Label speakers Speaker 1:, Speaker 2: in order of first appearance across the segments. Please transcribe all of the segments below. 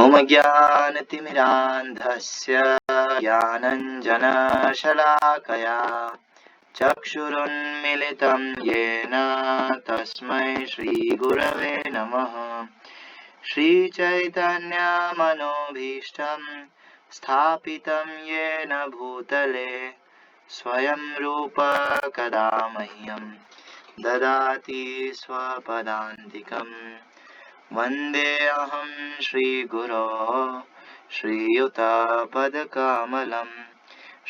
Speaker 1: ॐ ज्ञानतिमिरान्धस्य ज्ञानञ्जनशलाकया चक्षुरुन्मिलितं येन तस्मै श्रीगुरवे नमः। श्रीचैतन्यमनोभीष्टं स्थापितं येन भूतले स्वयं रूप कदा मह्यं ददाति स्वपदान्तिकम्। वन्देऽहं श्रीगुरो श्रीयुतपदकमलं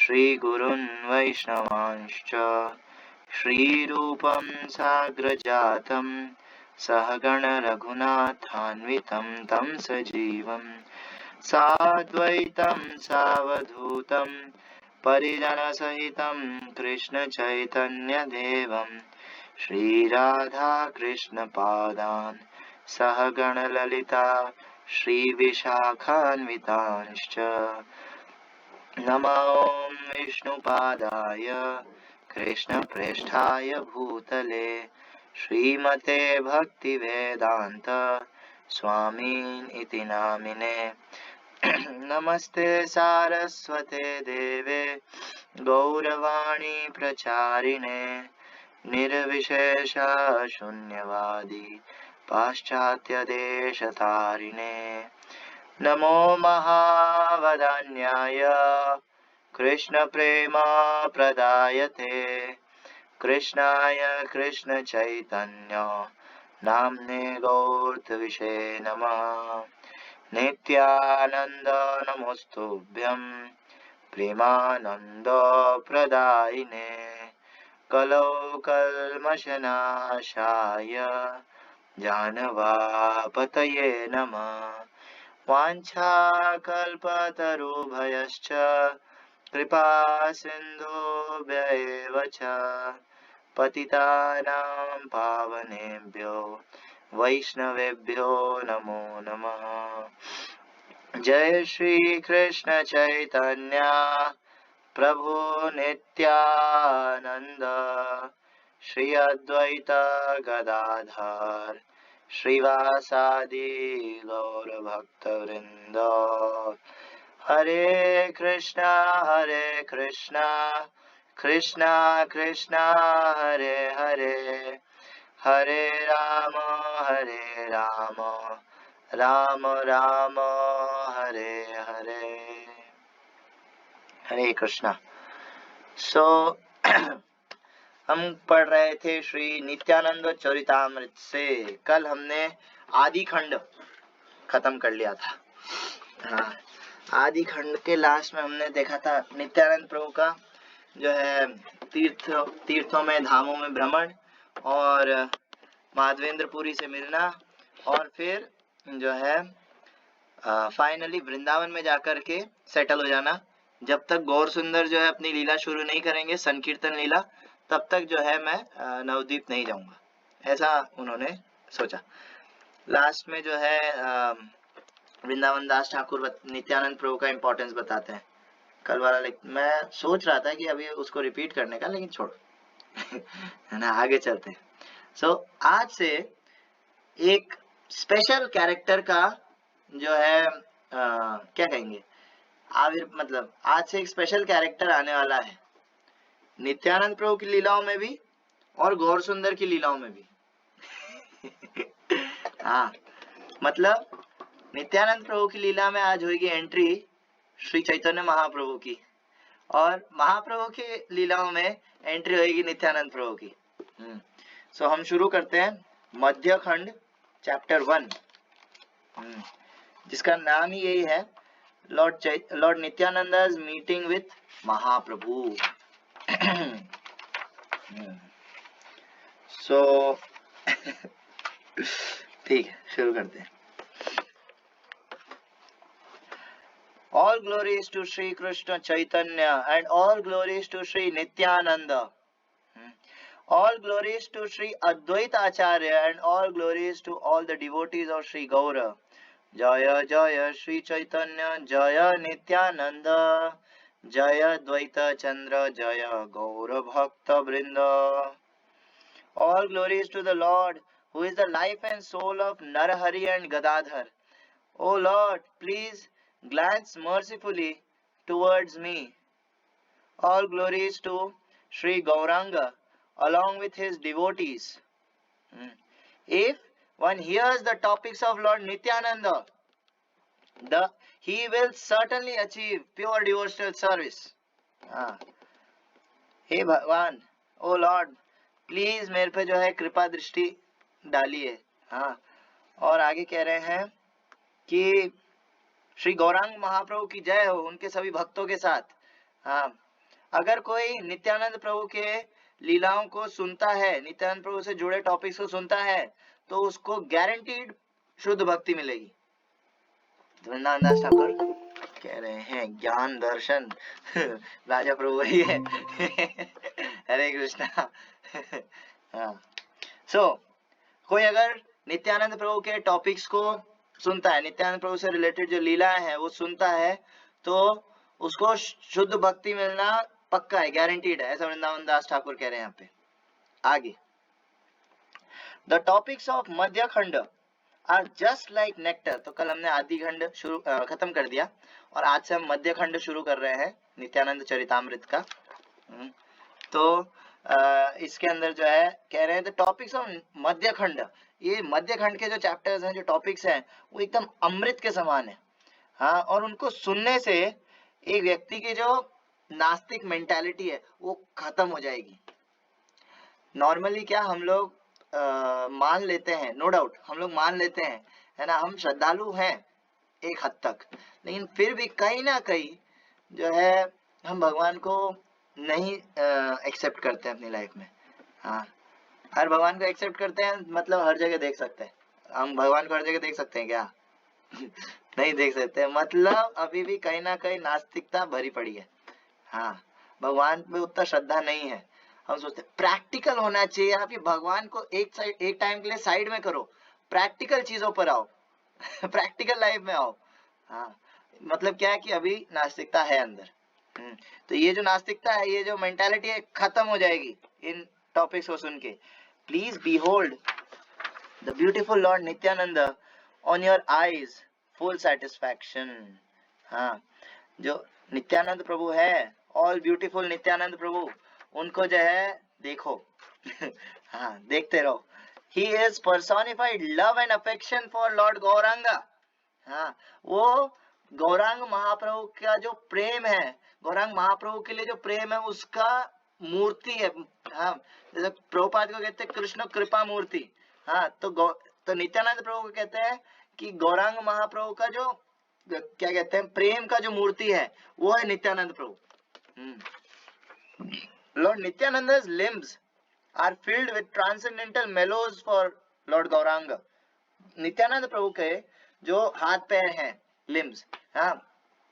Speaker 1: श्रीगुरुन् वैष्णवांश्च श्रीरूपं साग्रजातं सहगण रघुनाथान्वितं तं सजीवं साद्वैतं सावधूतं परिजनसहितं कृष्णचैतन्यदेवं श्रीराधाकृष्णपादान् सहगण ललिता श्रीविशाखान्वितांश्च नमो विष्णुपादाय कृष्णप्रेष्ठाय भूतले श्रीमते भक्तिवेदान्त स्वामिन् इति नामिने। नमस्ते सारस्वते देवे गौरवाणी प्रचारिणे निर्विशेष शून्यवादी पाश्चात्यदेशतारिणे। नमो महावदान्याय कृष्णप्रेमप्रदायते कृष्णाय कृष्णचैतन्य नाम्ने गौरतविषे नमः। नित्यानन्द नमोस्तुभ्यं प्रेमानन्द प्रदायिने कलौ कल्मषनाशाय जानवापतये नमः। वाञ्छाकल्पतरुभ्यश्च कृपा सिन्धुभ्यैव च पतितानां पावनेभ्यो वैष्णवेभ्यो नमो नमः। जय श्री कृष्ण चैतन्य प्रभु नित्यानंद श्री अद्वैत गदाधर श्रीवासादि गौर भक्त वृंद। हरे कृष्णा कृष्णा कृष्णा हरे हरे हरे राम राम राम हरे हरे। हरे कृष्णा। हम पढ़ रहे थे श्री नित्यानंद चरितामृत से। कल हमने आदि खंड खत्म कर लिया था। हाँ, आदि खंड के लास्ट में हमने देखा था नित्यानंद प्रभु का जो है तीर्थों में धामों में भ्रमण और माधवेंद्रपुरी से मिलना और फिर जो है फाइनली वृंदावन में जाकर के सेटल हो जाना। जब तक गौर सुंदर जो है अपनी लीला शुरू नहीं करेंगे संकीर्तन लीला, तब तक जो है मैं नवद्वीप नहीं जाऊंगा, ऐसा उन्होंने सोचा। लास्ट में जो है वृंदावन दास ठाकुर नित्यानंद प्रभु का इम्पोर्टेंस बताते हैं। कल वाला मैं सोच रहा था कि अभी उसको रिपीट करने का, लेकिन छोड़ो है ना, आगे चलते हैं। आज से एक स्पेशल कैरेक्टर का जो है क्या कहेंगे मतलब आज से एक स्पेशल कैरेक्टर आने वाला है नित्यानंद प्रभु की लीलाओं में भी और गौर सुंदर की लीलाओं में भी। हाँ, मतलब नित्यानंद प्रभु की लीला में आज होगी एंट्री श्री चैतन्य महाप्रभु की, और महाप्रभु की लीलाओं में एंट्री होगी नित्यानंद प्रभु की। हम शुरू करते हैं मध्य खंड चैप्टर 1, जिसका नाम ही यही है, लॉर्ड नित्यानंदा's मीटिंग विथ महाप्रभु। ठीक है, शुरू करते हैं। All glories to Sri Krishna Chaitanya and all glories to Sri Nityananda. All glories to Sri Advaita Acharya and all glories to all the devotees of Sri Gaura. Jaya Jaya Sri Chaitanya Jaya Nityananda Jaya Dvaita Chandra Jaya Gaura Bhakta Vrinda. All glories to the Lord, who is the life and soul of Narahari and Gadadhar. O Lord, please glance mercifully towards me. All glories to Sri Gauranga along with his devotees. If one hears the topics of Lord Nityananda, he will certainly achieve pure devotional service. हे भगवान, ओ Lord, please मेरे पे जो है कृपा दृष्टि डालिए. हाँ, और आगे कह रहे हैं कि श्री गौरांग महाप्रभु की जय हो उनके सभी भक्तों के साथ. हाँ, अगर कोई नित्यानंद प्रभु के लीलाओं को सुनता है, नित्यानंद प्रभु से जुड़े टॉपिक्स को सुनता है, तो उसको गारंटीड शुद्ध भक्ति मिलेगी. वृंदावन दास ठाकुर कह रहे हैं ज्ञान दर्शन राजा प्रभु वही है. हरे कृष्णा. हाँ, सो कोई अगर नित्यानंद प्रभु के टॉपिक्स को सुनता है, नित्यानंद प्रभु से रिलेटेड जो लीलाएं हैं वो सुनता है, तो उसको शुद्ध भक्ति मिलना पक्का है, गारंटीड है, ऐसा वृंदावन दास ठाकुर कह रहे हैं यहाँ पे. आगे, द टॉपिक्स ऑफ मध्य खंड आर जस्ट लाइक नेक्टर. तो कल हमने आदि खंड शुरू खत्म कर दिया और आज से हम मध्य खंड शुरू कर रहे हैं नित्यानंद चरितामृत का. तो इसके अंदर जो है कह रहे हैं द टॉपिक्स ऑफ मध्य खंड. ये मध्य खंड के जो चैप्टर्स हैं, जो टॉपिक्स हैं, वो एकदम अमृत के समान है. हाँ, और उनको सुनने से एक व्यक्ति की जो नास्तिक मेंटालिटी है वो खत्म हो जाएगी. नॉर्मली क्या हम लोग मान लेते हैं, नो डाउट हम लोग मान लेते हैं, है ना, हम श्रद्धालु हैं एक हद तक, लेकिन फिर भी कहीं ना कहीं जो है हम भगवान को नहीं एक्सेप्ट करते हैं अपनी लाइफ में. हाँ, हर भगवान को एक्सेप्ट करते हैं मतलब हर जगह देख सकते हैं. हम भगवान को हर जगह देख सकते हैं क्या? नहीं देख सकते, मतलब अभी भी कहीं ना कहीं नास्तिकता भरी पड़ी है. हाँ, भगवान में उतना श्रद्धा नहीं है. हम सोचते प्रैक्टिकल होना चाहिए. आप ये भगवान को एक टाइम के लिए साइड में करो, प्रैक्टिकल चीजों पर आओ. प्रैक्टिकल लाइफ में आओ. हाँ, मतलब क्या है कि अभी नास्तिकता है अंदर. तो ये जो नास्तिकता है, ये जो मेंटालिटी है, खत्म हो जाएगी इन टॉपिक्स को सुन के. Please behold the beautiful Lord Nityananda on your eyes, full satisfaction. हाँ, जो नित्यानंद प्रभु है, ऑल ब्यूटीफुल नित्यानंद प्रभु, उनको जो है देखो. हाँ, देखते रहो. He is personified love and affection for Lord Gauranga. हाँ, वो गौरांग महाप्रभु का जो प्रेम है, गौरांग महाप्रभु के लिए जो प्रेम है, उसका मूर्ति है. हाँ, जैसे प्रभुपाद को कहते हैं कृष्ण कृपा मूर्ति. हाँ, तो नित्यानंद प्रभु को कहते हैं कि गौरांग महाप्रभु का जो क्या कहते हैं प्रेम का जो मूर्ति है वो है नित्यानंद प्रभु. Lord Nityananda's limbs are filled with transcendental mellows for Lord Gauranga. Nityanand Prabhu के जो हाथ पैर हैं, लिम्स, हाँ,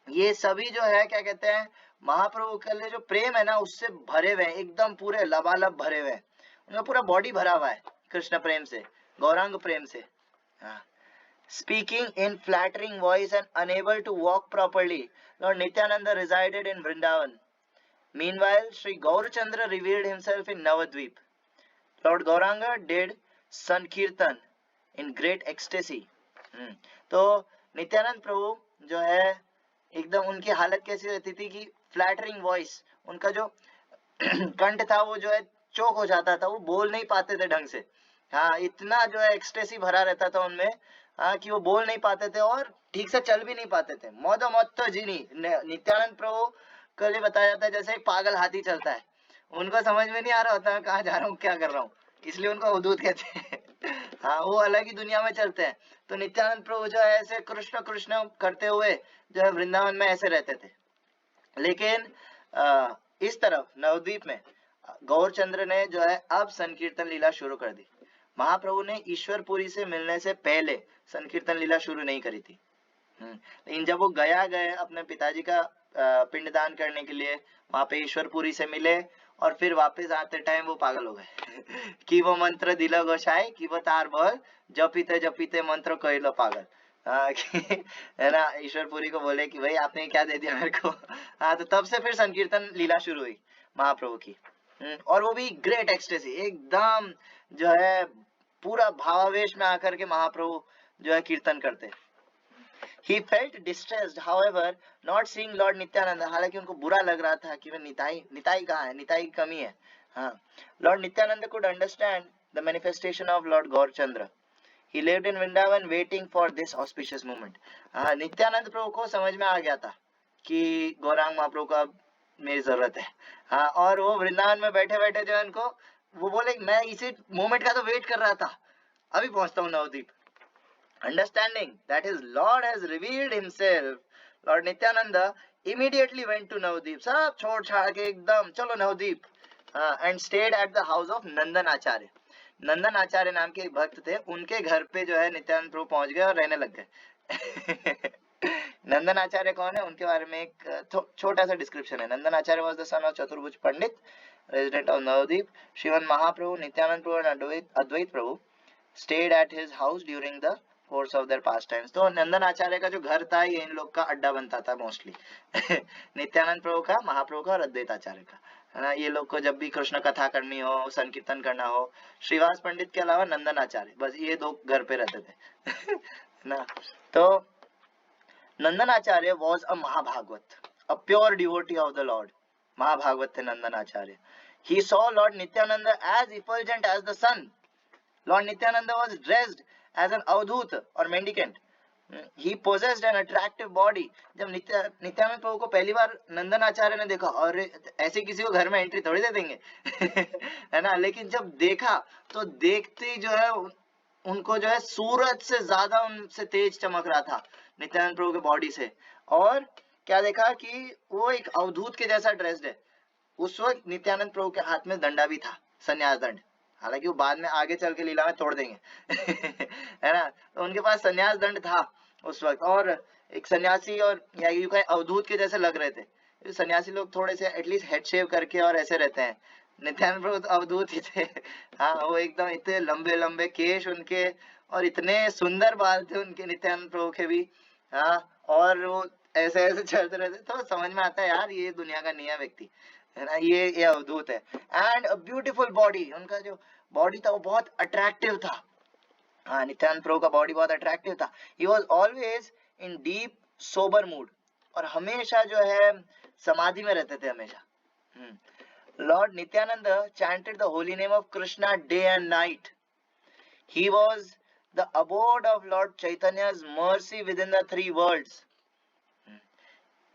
Speaker 1: ये सभी जो है क्या कहते हैं महाप्रभु के लिए जो प्रेम है ना, उससे भरे हुए हैं, एकदम पूरे लबालब भरे हुए हैं. उनका पूरा बॉडी भरा हुआ है कृष्ण प्रेम से, गौरांग प्रेम से. हाँ, speaking in flattering voice and unable to walk properly, Lord Nityananda resided in Vrindavan. Meanwhile, Sri Gaurachandra revealed himself in Navadvip. Lord Gauranga did Sankirtan in great ecstasy. तो नित्यानंद प्रभु जो है एकदम, उनकी हालत कैसी रहती थी कि फ्लैटरिंग वॉइस, उनका जो कंठ था वो जो है चोक हो जाता था, वो बोल नहीं पाते थे ढंग से. हाँ, इतना जो है एक्सटेसी भरा रहता था उनमें, हाँ, कि वो बोल नहीं पाते थे और ठीक से चल भी नहीं पाते थे. मोदो मत्तो जिनी, नित्यानंद प्रभु को ये बताया जाता है जैसे एक पागल हाथी चलता है. उनको समझ में नहीं आ रहा होता मैं कहाँ जा रहा हूँ, क्या कर रहा हूँ, इसलिए उनको अवधूत कहते हैं. हाँ, वो अलग ही दुनिया में चलते हैं. तो नित्यानंद प्रभु जो है ऐसे कृष्ण कृष्ण करते हुए जो है वृंदावन में ऐसे रहते थे. लेकिन इस तरफ नवद्वीप में गौरचंद्र ने जो है अब संकीर्तन लीला शुरू कर दी. महाप्रभु ने ईश्वरपुरी से मिलने से पहले संकीर्तन लीला शुरू नहीं करी थी. लेकिन जब वो गए अपने पिताजी का पिंडदान करने के लिए, वहां पे ईश्वरपुरी से मिले और फिर वापस आते टाइम वो पागल हो गए. कि वो मंत्र दिलो गोसाई कि वो तार बोल जपीते जपीते मंत्र कहलो पागल. है ना, ईश्वरपुरी को बोले कि भाई आपने क्या दे दिया मेरे को. हाँ, तो तब से फिर संकीर्तन लीला शुरू हुई महाप्रभु की. और वो भी ग्रेट एक्सटेसी, एकदम जो है पूरा भावावेश में आकर के महाप्रभु जो है कीर्तन करते. He felt distressed, however, not seeing Lord Nityananda. हालांकि उनको बुरा लग रहा था कि निताई कहाँ है, निताई की कमी है. हाँ. Lord Nityananda could understand the manifestation of Lord Gaurchandra. He lived in Vrindavan waiting for this auspicious moment. हाँ, नित्यानंद प्रभु को समझ में आ गया था कि गौरांग महाप्रभु का मेरी जरूरत है. हाँ, और वो वृंदावन में बैठे बैठे जो है उनको वो बोले मैं इसी मोमेंट का तो वेट कर रहा था, अभी पहुंचता हूँ Navdeep. Understanding that his Lord has revealed himself, Lord Nityananda immediately went to Navdeep. सब छोड़ छाड़ के एकदम चलो Navdeep. And stayed at the house of नंदन आचार्य. नंदन आचार्य नाम के एक भक्त थे, उनके घर पे जो है नित्यानंद प्रभु पहुंच गए और रहने लग गए. नंदन आचार्य कौन है, उनके बारे में एक छोटा सा डिस्क्रिप्शन है. नंदन आचार्य was the son of चतुर्भुज पंडित, resident of Navdeep. Shriman Mahaprabhu, Nityanand Prabhu and Advaita Prabhu stayed at his house during the course of their pastimes. तो नंदन आचार्य का जो घर था ये इन लोग का अड्डा बनता था मोस्टली. नित्यानंद प्रभु का, महाप्रभु का और अद्वैत आचार्य का, है ना. ये लोग को जब भी कृष्ण कथा करनी हो, संकीर्तन करना हो, श्रीवास पंडित के अलावा नंदन आचार्य, बस ये दो घर पे रहते थे. ना. तो नंदन आचार्य was a Mahabhagavata, a pure devotee of the Lord. महाभागवत थे नंदन आचार्य. He saw Lord Nityananda as effulgent as the sun. Lord Nityananda was dressed as an Avadhuta or mendicant. He possessed an attractive body. जब नित्यानंद प्रभु को पहली बार नंदन आचार्य ने देखा, और ऐसे किसी को घर में एंट्री थोड़ी दे देंगे. है ना. लेकिन जब देखा तो देखते ही जो है उनको जो है सूरज से ज्यादा उनसे तेज चमक रहा था नित्यानंद प्रभु के बॉडी से. और क्या देखा कि वो एक अवधूत के जैसा ड्रेस्ड है. उस वक्त नित्यानंद प्रभु के हाथ में दंडा भी था, संन्यास दंड. हालांकि वो बाद में आगे चल के लीला में तोड़ देंगे. है ना. तो उनके पास संन्यास दंड था उस वक्त, और एक सन्यासी और या यूं कहें अवधूत के जैसे लग रहे थे. सन्यासी लोग थोड़े से एटलीस्ट हेड शेव करके और ऐसे रहते हैं. नित्यानंद प्रभु तो अवधूत ही थे. हाँ, वो एकदम इतने लंबे लंबे केश उनके और इतने सुंदर बाल थे उनके नित्यानंद प्रभु के भी. हाँ, और वो ऐसे ऐसे चलते रहते. तो समझ में आता है यार ये दुनिया का नहीं है व्यक्ति, है ना. ये अवधूत है. एंड अ ब्यूटीफुल बॉडी, उनका जो बॉडी था वो बहुत अट्रैक्टिव था. हाँ, नित्यानंद प्रभु का बॉडी बहुत अट्रैक्टिव था. He was always in deep sober mood, और हमेशा जो है समाधि में रहते थे हमेशा. Lord Nityanand chanted the holy name of Krishna day and night. He was the abode of Lord Chaitanya's mercy within the three worlds.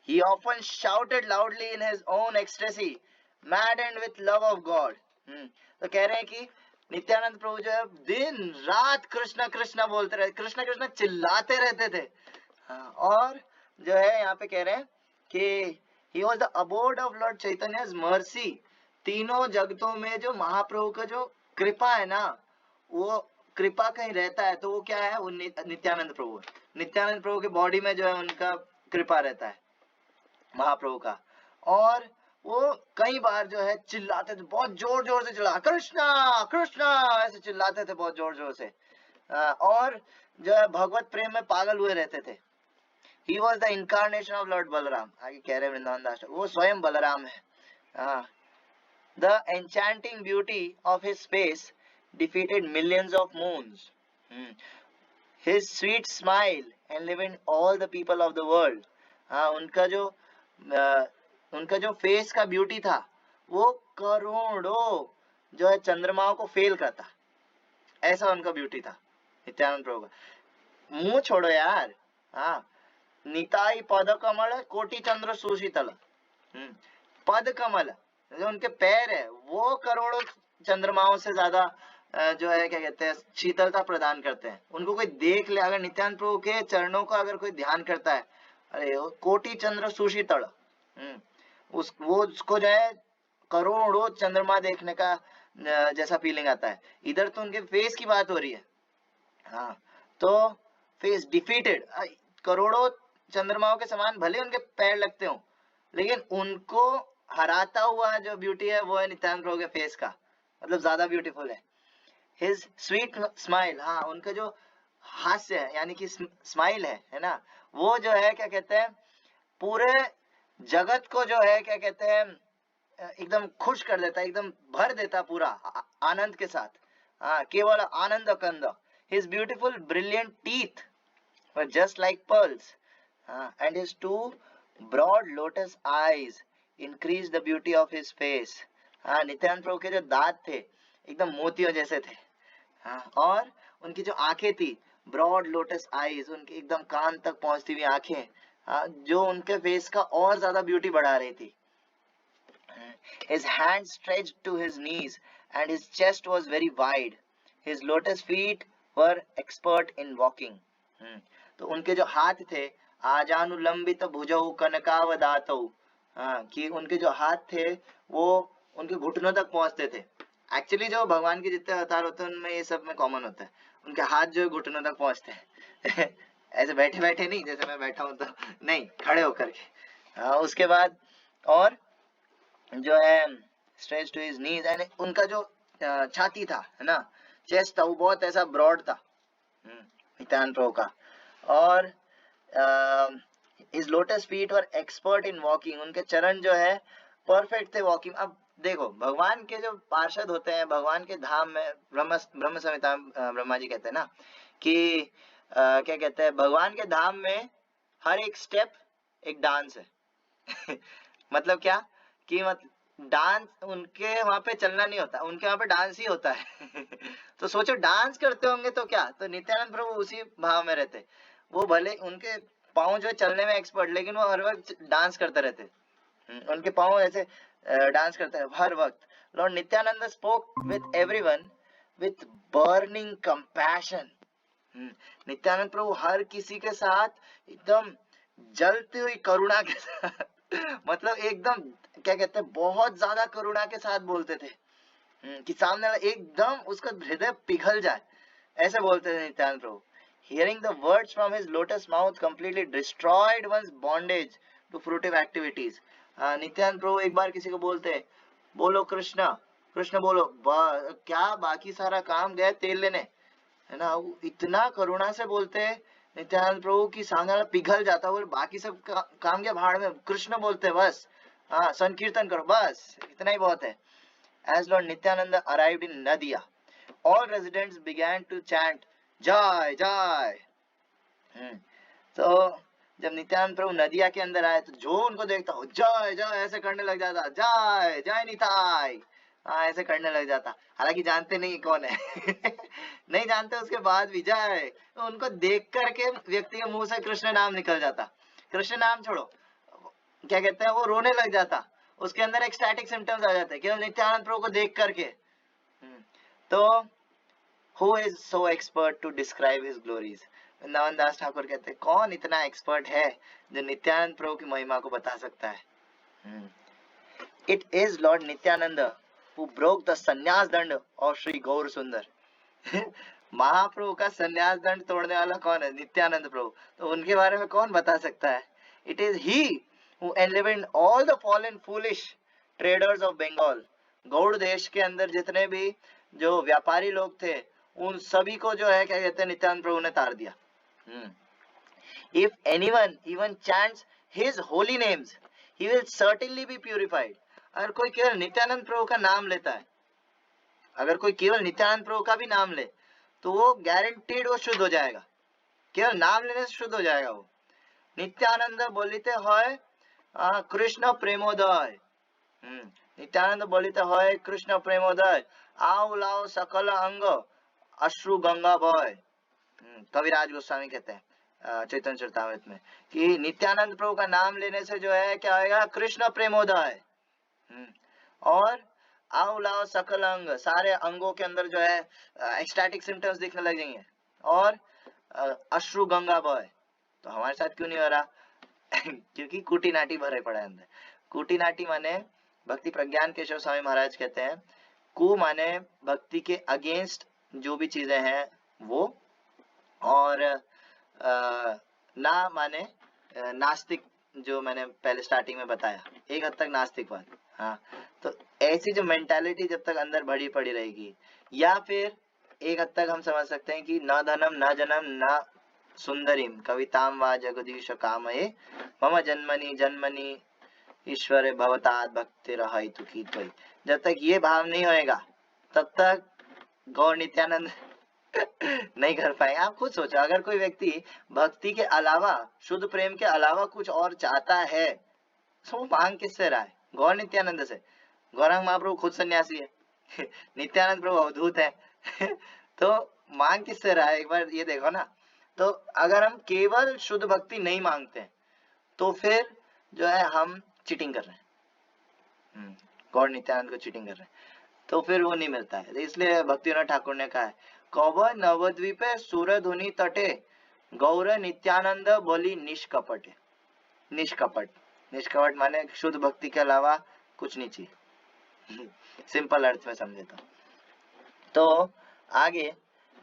Speaker 1: He often shouted loudly in his own ecstasy, maddened with love of God. तो कह रहे हैं कि नित्यानंद प्रभु जो है दिन रात कृष्णा कृष्णा बोलते रहे, कृष्णा कृष्णा चिल्लाते रहते थे. और जो है यहाँ पे कह रहे हैं कि he was the abode of Lord Chaitanya's mercy. तीनों जगतों में जो महाप्रभु का जो कृपा है ना, वो कृपा कहीं रहता है तो वो क्या है, वो नित्यानंद प्रभु. नित्यानंद प्रभु के बॉडी में जो है उनका कृपा रहता है महाप्रभु का. और वो कई बार जो है चिल्लाते थे, बहुत जोर जोर से चिल्ला, कृष्णा कृष्णा ऐसे चिल्लाते थे बहुत जोर जोर से. और जो है भगवत प्रेम में पागल हुए रहते थे. He was the incarnation of Lord Balram. आगे कह रहे वृंदावन दास, वो स्वयं बलराम है. The enchanting beauty of his face defeated millions of moons. His sweet smile enlivened all the people of the world. उनका जो फेस का ब्यूटी था वो करोड़ों जो है चंद्रमाओं को फेल करता, ऐसा उनका ब्यूटी था नित्यानंद प्रभु का. मुंह छोड़ो यार. हाँ, निताई पद कमल कोटि चंद्र सुशीतल. पद कमल जो उनके पैर है वो करोड़ों चंद्रमाओं से ज्यादा जो है क्या कहते हैं शीतलता प्रदान करते हैं. उनको कोई देख ले, अगर नित्यानंद प्रभु के चरणों का अगर कोई ध्यान करता है, अरे कोटि चंद्र सुशीतल, उसको जो है करोड़ों चंद्रमा देखने का जैसा फीलिंग आता है. इधर तो उनके फेस की बात हो रही है. हाँ, तो फेस डिफीटेड, करोड़ों चंद्रमाओं के समान भले उनके पैर लगते हो, लेकिन उनको हराता हुआ जो ब्यूटी है वो है नित्यानंद प्रभु के फेस का, मतलब ज्यादा ब्यूटीफुल है. हिज स्वीट स्माइल, हाँ, उनका जो हास्य है यानी कि स्माइल है ना, वो जो है क्या कहते हैं पूरे जगत को जो है क्या कहते हैं एकदम खुश कर देता है, एकदम भर देता पूरा आनंद के साथ. हाँ, केवल आनंद कंद. His beautiful brilliant teeth were just like pearls, and his two broad lotus eyes increased the beauty of his face. Nityananda Prabhu के जो दांत थे एकदम मोतियों जैसे थे, और उनकी जो आंखें थी ब्रॉड लोटस आईज, उनकी एकदम कान तक पहुंचती हुई आंखें, जो उनके फेस का और ज्यादा ब्यूटी बढ़ा रही थी. His hands stretched to his knees and his chest was very wide. His lotus feet were expert in walking. तो उनके जो हाथ थे आजानुलंबित भुजौ कनकावदातौ, कि उनके जो हाथ थे वो उनके घुटनों तक पहुंचते थे. एक्चुअली जो भगवान के जितने अवतार होते हैं उनमें ये सब में कॉमन होता है, उनके हाथ जो घुटनों तक पहुंचते हैं. ऐसे बैठे बैठे नहीं, जैसे मैं बैठा हूं तो नहीं, खड़े होकर के. उसके बाद और जो है stretch to his knees, and उनका जो छाती था, है ना, चेस्ट था, वो बहुत ऐसा ब्रॉड था नित्यानंद प्रभु का. और his lotus feet were expert in walking, उनके चरण जो है परफेक्ट थे वॉकिंग. अब देखो भगवान के जो पार्षद होते हैं भगवान के धाम में, ब्रह्म संहिता में ब्रह्मा जी कहते हैं ना कि क्या कहते हैं, भगवान के धाम में हर एक स्टेप एक डांस है. मतलब क्या कि डांस, उनके वहां पे चलना नहीं होता, उनके वहां पे डांस ही होता है. तो सोचो डांस करते होंगे तो क्या, तो नित्यानंद प्रभु उसी भाव में रहते. वो भले उनके पाँव जो चलने में एक्सपर्ट, लेकिन वो हर वक्त डांस करते रहते. उनके पाँव ऐसे डांस करते हैं हर वक्त. Lord Nityananda spoke with everyone with burning compassion. Nityananda Prabhu हर किसी के साथ एकदम जलती हुई करुणा के साथ मतलब एकदम क्या कहते हैं, बहुत ज्यादा करुणा के साथ बोलते थे, कि सामने वाला एकदम उसका हृदय पिघल जाए, ऐसे बोलते थे नित्यानंद प्रभु. Hearing the words from his lotus mouth completely destroyed one's bondage to fruitive activities. Nityanand प्रभु एक बार किसी को बोलते, बोलो कृष्णा, कृष्ण बोलो, क्या बाकी सारा काम गए तेल लेने, है ना. इतना करुणा से बोलते नित्यानंद प्रभु की सामने वाला पिघल जाता. बोले बाकी सब काम क्या भाड़ में, कृष्ण बोलते बस, संकीर्तन करो बस, इतना ही बहुत है. As Lord Nityananda arrived in Nadia, all residents began to chant जय जय. तो जब नित्यानंद प्रभु नदिया के अंदर आए तो जो उनको देखता हो जय जय ऐसे करने लग जाता, जय जय निताई, ऐसे करने लग जाता. हालांकि जानते नहीं कौन है नहीं जानते, उसके बाद भी जय, तो उनको देख करके व्यक्ति के मुंह से कृष्ण नाम निकल जाता. कृष्ण नाम छोड़ो, क्या कहते हैं, वो रोने लग जाता, उसके अंदर एक स्टैटिक सिम्टम्स आ जाते केवल नित्यानंद प्रभु को देख करके. तो Who is so expert to describe his glories? Vrindavan दास ठाकुर कहते हैं कौन इतना एक्सपर्ट है जो नित्यानंद प्रभु की महिमा को बता सकता है. It is Lord Nityananda who broke the संन्यास दंड of श्री गौर सुंदर. महाप्रभु का संन्यास दंड तोड़ने वाला कौन है, नित्यानंद प्रभु. तो उनके बारे में कौन बता सकता है. It is he who enlivened all the fallen foolish traders of Bengal. Gaur देश के अंदर जितने भी जो व्यापारी लोग थे उन सभी को जो है क्या कहते हैं नित्यानंद प्रभु ने तार दिया. If anyone even chants his holy names, he will certainly be purified. अगर कोई केवल नित्यानंद प्रभु का नाम लेता है, अगर कोई केवल नित्यानंद प्रभु का भी नाम ले तो वो गारंटीड वो शुद्ध हो जाएगा. केवल नाम लेने से शुद्ध हो जाएगा वो. नित्यानंद बोलिते হয় कृष्ण प्रेमोदय. नित्यानंद बोलिते হয় कृष्ण प्रेमोदय, आओ लाओ सकल अंग अश्रु गंगा बॉय. कविराज गोस्वामी कहते हैं चैतन्य चरितामृत में कि नित्यानंद प्रभु का नाम लेने से जो है क्या होगा, कृष्ण प्रेमोदय. और आओ लाओ सकल अंग, सारे अंगों के अंदर जो है एक्सटैटिक सिम्टम्स दिखने लगेंगे. और अश्रु गंगा बॉय. तो हमारे साथ क्यों नहीं हो रहा क्योंकि कुटी नाटी भरे पड़ा है अंदर. कुटी नाटी माने भक्ति प्रज्ञान केशव स्वामी महाराज कहते हैं, कु माने भक्ति के अगेंस्ट जो भी चीजें हैं वो, और ना माने नास्तिक, जो मैंने पहले स्टार्टिंग में बताया एक हद तक नास्तिकवाद. तो ऐसी जो मेंटालिटी जब तक अंदर बड़ी पड़ी रहेगी, या फिर एक हद तक हम समझ सकते हैं कि न धनम न जनम न सुंदरीम कविताम वा जगदीश कामये मम जन्मनि जन्मनि ईश्वर भवतात भक्ति रहाई तुकी त्वयि. जब तक ये भाव नहीं होएगा तब तक गौर नित्यानंद नहीं कर पाएंगे। आप खुद सोचो, अगर कोई व्यक्ति भक्ति के अलावा, शुद्ध प्रेम के अलावा कुछ और चाहता है, तो वो मांग किससे रहा है? गौर नित्यानंद से। गौरांग महाप्रभु खुद सन्यासी है नित्यानंद प्रभु अवधूत है तो मांग किससे रहा है? एक बार ये देखो ना। तो अगर हम केवल शुद्ध भक्ति नहीं मांगते हैं, तो फिर जो है हम चीटिंग कर रहे हैं, गौर नित्यानंद को चीटिंग कर रहे हैं, तो फिर वो नहीं मिलता है। इसलिए भक्तिविनोद ठाकुर ने कहा है, कौव नवद्वीपे सूरधुनि तटे गौर नित्यानंद बोली निष्कपट। निष्कपट, निष्कपट माने शुद्ध भक्ति के अलावा कुछ नहीं चाहिए सिंपल अर्थ में समझे तो आगे।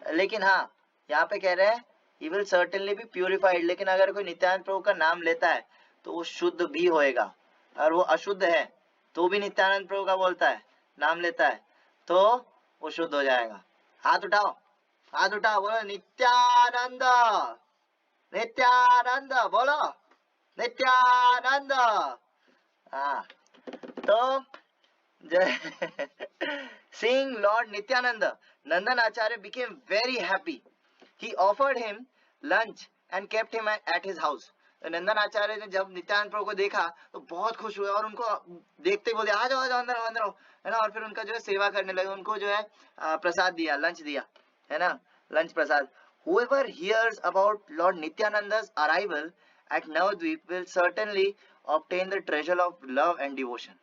Speaker 1: लेकिन हाँ, यहाँ पे कह रहे हैं he will certainly be purified, लेकिन अगर कोई नित्यानंद प्रभु का नाम लेता है तो वो शुद्ध भी होएगा, और वो अशुद्ध है तो भी नित्यानंद प्रभु का बोलता है, नाम लेता है, तो वो शुद्ध हो जाएगा। हाथ उठाओ, हाथ उठाओ, बोलो नित्यानंद, नित्यानंद, बोलो नित्यानंद। हाँ, तो seeing Lord Nityananda, Nandan Acharya became very happy. He offered him lunch and kept him at his house. नंदन आचार्य ने जब नित्यानंद प्रभु को देखा तो बहुत खुश हुए, और उनको देखते ही बोले आ जाओ, आ जाओ, अंदर आओ, अंदर आओ, है ना। और फिर उनका जो है सेवा करने लगे, उनको जो है प्रसाद दिया, लंच दिया, है ना, lunch Prasad. Whoever hears about Lord Nityananda's arrival at Navadvip will certainly obtain the treasure of love and devotion.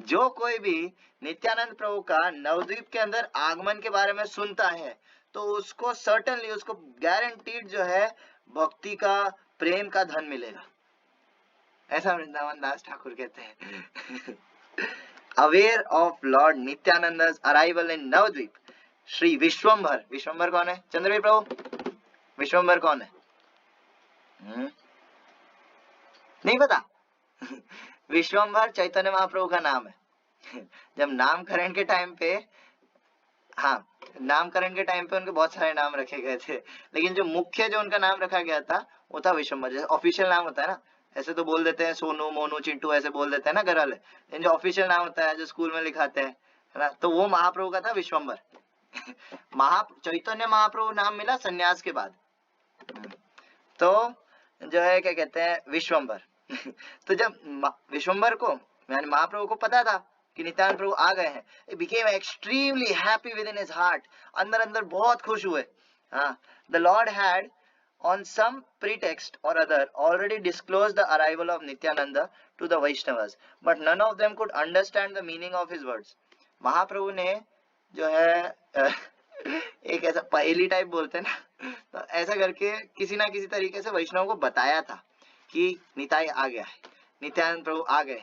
Speaker 1: जो कोई भी नित्यानंद प्रभु का नवद्वीप के अंदर आगमन के बारे में सुनता है, तो उसको सर्टेनली, उसको गारंटीड जो है भक्ति का, प्रेम का धन मिलेगा, ऐसा वृंदावन दास ठाकुर कहते हैं aware of lord Nityananda's arrival in Navadvip, Shri Vishwambhar, Vishwambhar कौन है? चंद्रवीर प्रभु, विश्वंभर कौन है? नहीं पता विश्वंभर चैतन्य महाप्रभु का नाम है जब नामकरण के टाइम पे, हाँ, नामकरण के टाइम पे उनके बहुत सारे नाम रखे गए थे, लेकिन जो मुख्य जो उनका नाम रखा गया था वो था विश्वंभर। जैसे ऑफिशियल नाम होता है ना, ऐसे तो बोल देते हैं सोनू, मोनू, चिंटू, ऐसे बोल देते हैं ना घर वाले, लेकिन जो ऑफिशियल नाम होता है, जो स्कूल में लिखाते हैं, है ना, तो वो महाप्रभु का था विश्वंभर चैतन्य महाप्रभु नाम मिला सन्यास के बाद, तो जो है क्या कहते हैं, विश्वंभर तो जब विश्वंभर को, यानी महाप्रभु को पता था कि नित्यानंद प्रभु आ गए हैं, he became extremely happy within his heart, अंदर अंदर बहुत खुश हुए। हाँ, the Lord had on some pretext or other already disclosed the arrival of Nityananda to the Vaishnavas, but none of them could understand the meaning of his words. महाप्रभु ने जो है एक ऐसा पहेली टाइप बोलते हैं ना, तो ऐसा करके किसी ना किसी तरीके से वैष्णव को बताया था कि निताई आ गया है, नित्यानंद प्रभु आ गए,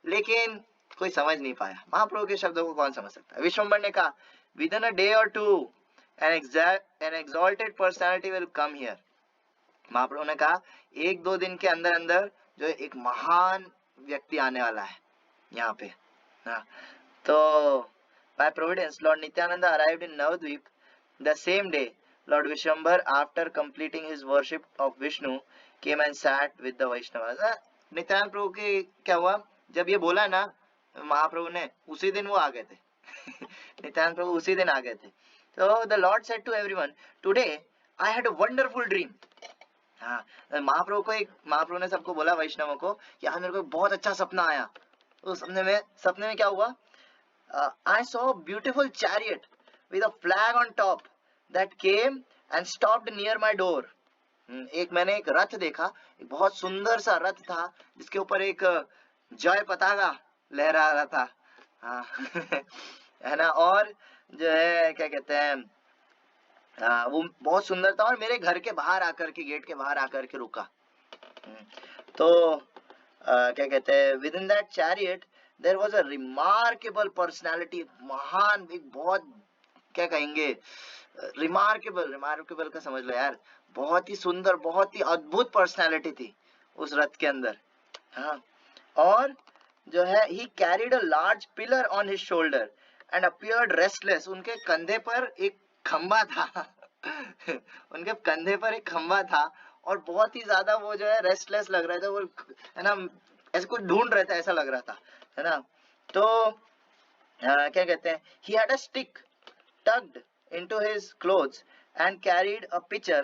Speaker 1: लेकिन कोई समझ नहीं पाया। महाप्रभु के शब्दों को कौन समझ सकता है? विश्वंभर ने कहा, विद इन अ डे और two an exalted personality will come here. Mahaprabhu ने कहा एक दो दिन के अंदर अंदर जो एक महान व्यक्ति आने वाला है यहाँ पे। हाँ, तो by providence Lord Nityananda arrived in Navadvip the same day. Lord Vishwambhar, after completing his worship of Vishnu, came and sat with the Vaishnavas. Nityanand Prabhu के क्या हुआ, जब ये बोला ना महाप्रभु ने, उसी दिन वो आ गए थे नित्यानंद प्रभु उसी दिन आ गए थे। तो the Lord said to everyone, today I had a wonderful dream. हाँ, महाप्रभु ने सबको बोला, वैष्णवों को, कि हाँ मेरे को बहुत अच्छा सपना आया। उस सपने में क्या हुआ? I saw a beautiful chariot with a flag on top that came and stopped near my door. मैंने एक रथ देखा, एक बहुत सुंदर सा रथ था जिसके ऊपर एक जय पताका लहरा रहा था। हाँ है ना, और जो है क्या कहते हैं, वो बहुत सुंदर था और मेरे घर के बाहर आकर के, गेट के बाहर आकर के रुका। तो क्या कहते हैं, within that chariot there was a remarkable personality, महान, एक बहुत क्या कहेंगे, रिमार्केबल का समझ लो यार, बहुत ही सुंदर, बहुत ही अद्भुत पर्सनालिटी थी उस रथ के अंदर। हाँ, और जो है he carried a large pillar on his shoulder and appeared restless. उनके कंधे पर एक खंबा था उनके कंधे पर एक खंबा था और बहुत ही ज्यादा वो जो है रेस्टलेस लग रहा था, वो है ना, ऐसे कुछ ढूंढ रहा था, ऐसा लग रहा था, है ना। तो क्या कहते हैं, he had a stick tucked into his clothes and carried a pitcher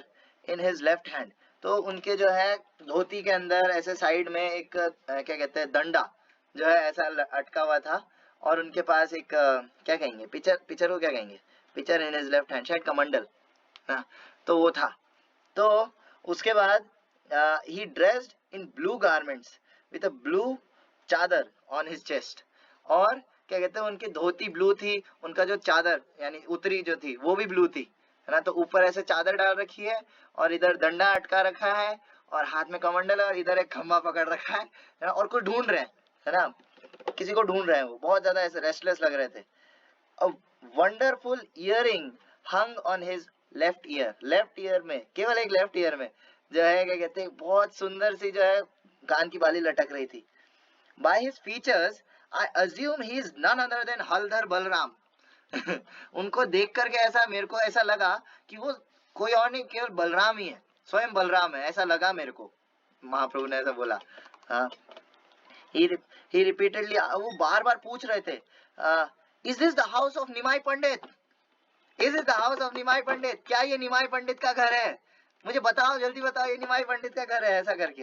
Speaker 1: in his left hand. तो उनके जो है धोती के अंदर ऐसे साइड में एक क्या कहते हैं डंडा जो है ऐसा अटका हुआ था, और उनके पास एक क्या कहेंगे, पिचर, पिचर को क्या कहेंगे, pitcher in his left hand, शायद कमंडल ना, तो वो था। तो उसके बाद he dressed in blue garments with a blue chadar on his chest, और क्या कहते हैं उनकी धोती ब्लू थी, उनका जो चादर यानी उतरी जो थी वो भी ब्लू थी, है ना। तो ऊपर ऐसे चादर डाल रखी है और इधर डंडा अटका रखा है और हाथ में कमंडल है और इधर एक खंबा पकड़ रखा है ना, और कोई ढूंढ रहे हैं, है ना, किसी को ढूंढ रहे हैं, वो बहुत ज्यादा ऐसे रेस्टलेस लग रहे थे। A wonderful earring hung on his left ear, left ear में, केवल एक लेफ्ट ईयर में जो है क्या कहते हैं बहुत सुंदर सी जो है कान की बाली लटक रही थी। By his features, I assume he is none other than हलधर बलराम। उनको देख करके ऐसा मेरे को ऐसा लगा कि वो कोई और नहीं, केवल बलराम ही है, स्वयं बलराम है, ऐसा लगा मेरे को। महाप्रभु ने ऐसा बोला। हाँ, he repeatedly, वो बार बार पूछ रहे थे, is this the house of Nimai Pandit? Is this the house of निमाई पंडित? क्या ये निमाई पंडित का घर है? मुझे बताओ, जल्दी बताओ, ये निमाई पंडित का घर है, ऐसा करके।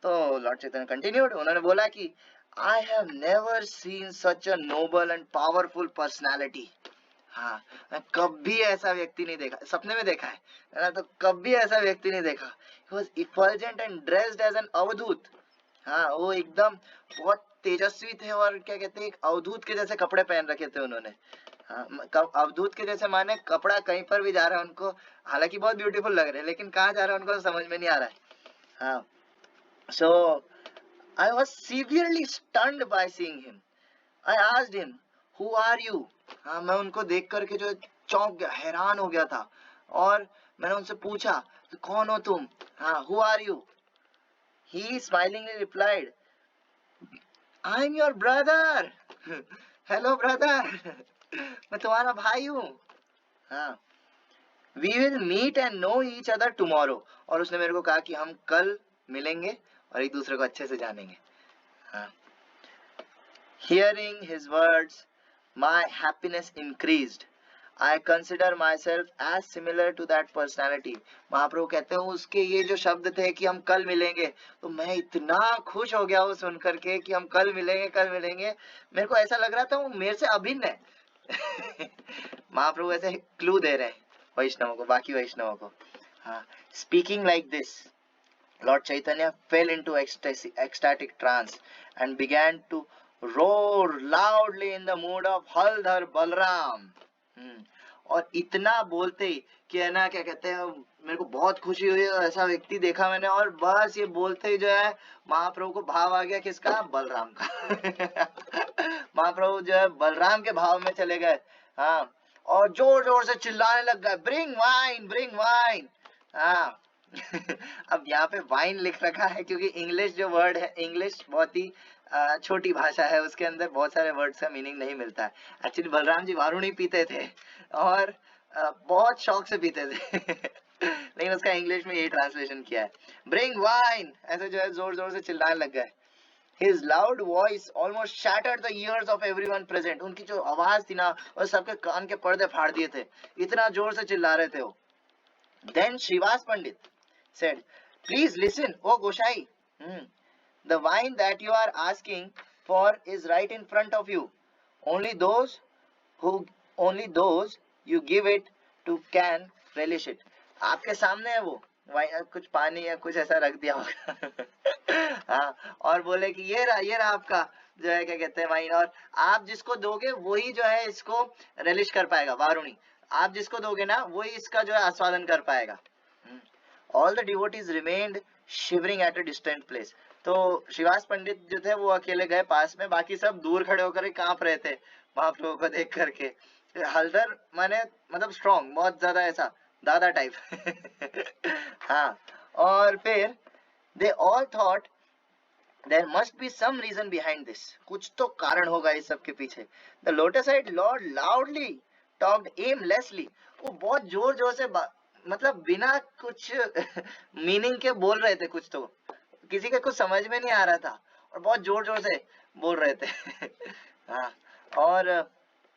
Speaker 1: तो लॉर्ड चैतन्य कंटिन्यूड, उन्होंने बोला कि I have never seen such a noble and powerful personality. हाँ, मैं कभी ऐसा व्यक्ति नहीं देखा, सपने में देखा है ना, तो कभी ऐसा व्यक्ति नहीं देखा। He was effulgent and dressed as an अवधूत। हाँ, वो एकदम बहुत तेजस्वी थे और क्या कहते हैं एक अवधूत के जैसे कपड़े पहन रखे थे उन्होंने। हाँ, अवधूत के जैसे माने कपड़ा कहीं पर भी जा रहा है उनको, हालांकि बहुत ब्यूटीफुल लग रहे हैं, लेकिन कहाँ जा रहा है उनको तो समझ में नहीं आ रहा है। हाँ, so I was severely stunned by seeing him. I asked him, "Who are you?" हाँ, मैं उनको देख करके जो चौंक गया, हैरान हो गया था, और मैंने उनसे पूछा कौन हो तुम? हाँ, who are you? He smilingly replied, "I am your brother." Hello brother, मैं तुम्हारा भाई हूँ। हाँ, We will meet and know each other tomorrow. और उसने मेरे को कहा कि हम कल मिलेंगे और एक दूसरे को अच्छे से जानेंगे। हाँ। Hearing his words, my happiness increased. I consider myself as similar to that personality. महाप्रभु कहते हैं उसके ये जो शब्द थे कि हम कल मिलेंगे, तो मैं इतना खुश हो गया वो सुन करके कि हम कल मिलेंगे, कल मिलेंगे। मेरे को ऐसा लग रहा था वो मेरे से अभिन्न है। महाप्रभु ऐसे क्लू दे रहे हैं वैष्णवों को, बाकी वैष्णवों को। हाँ, speaking like this, Lord Chaitanya fell into ecstatic trance and began to roar loudly in the mood of हलधर बलराम। और इतना बोलते ही कि है ना क्या कहते हैं, मेरे को बहुत खुशी हुई, ऐसा व्यक्ति देखा मैंने, और बस ये बोलते ही जो है महाप्रभु को भाव आ गया, किसका? बलराम का। महाप्रभु जो है बलराम के भाव में चले गए। हाँ, और जोर जोर से चिल्लाने लग गए, ब्रिंग वाइन, ब्रिंग वाइन। हाँ। अब यहाँ पे वाइन लिख रखा है क्योंकि इंग्लिश जो वर्ड है, इंग्लिश बहुत ही छोटी भाषा है, उसके अंदर बहुत सारे वर्ड्स का मीनिंग नहीं मिलता है। एक्चुअली बलराम जी वारुणी पीते थे और बहुत शौक से पीते थे। लेकिन उसका इंग्लिश में यही ट्रांसलेशन किया है, ब्रिंग वाइन, ऐसे जो है जोर जोर से चिल्लाने लग गए। His loud voice almost shattered the ears of everyone present. उनकी जो आवाज थी ना, और सबके कान के पर्दे फाड़ दिए थे, इतना जोर से चिल्ला रहे थे वो। Then Srivas Pandit said, "Please listen, oh Goshai. The wine that you are asking for is right in front of you. Only those you give it to can relish it." आपके सामने है वो वाइन, कुछ पानी या कुछ ऐसा रख दिया होगा। हाँ, और बोले कि ये रहा आपका जो है क्या कहते हैं वाइन, और आप जिसको दोगे वही जो है इसको रेलिश कर पाएगा, वारुणी। आप जिसको दोगे ना वही इसका जो है आस्वादन कर पाएगा। All the devotees remained shivering at a distant place. तो श्रीवास पंडित जो थे वो अकेले गए पास में, बाकी सब दूर खड़े होकर कांप रहे थे महाप्रभु को देख करके। हलधर माने मतलब स्ट्रॉन्ग, बहुत ज्यादा ऐसा दादा टाइप। हाँ, और फिर they all thought there must be some reason behind this. कुछ तो कारण होगा इस सब के पीछे। The lotus-eyed Lord loudly talked aimlessly. वो बहुत जोर जोर से मतलब बिना कुछ मीनिंग के बोल रहे थे, कुछ तो किसी का कुछ समझ में नहीं आ रहा था और बहुत जोर जोर से बोल रहे थे। हाँ, और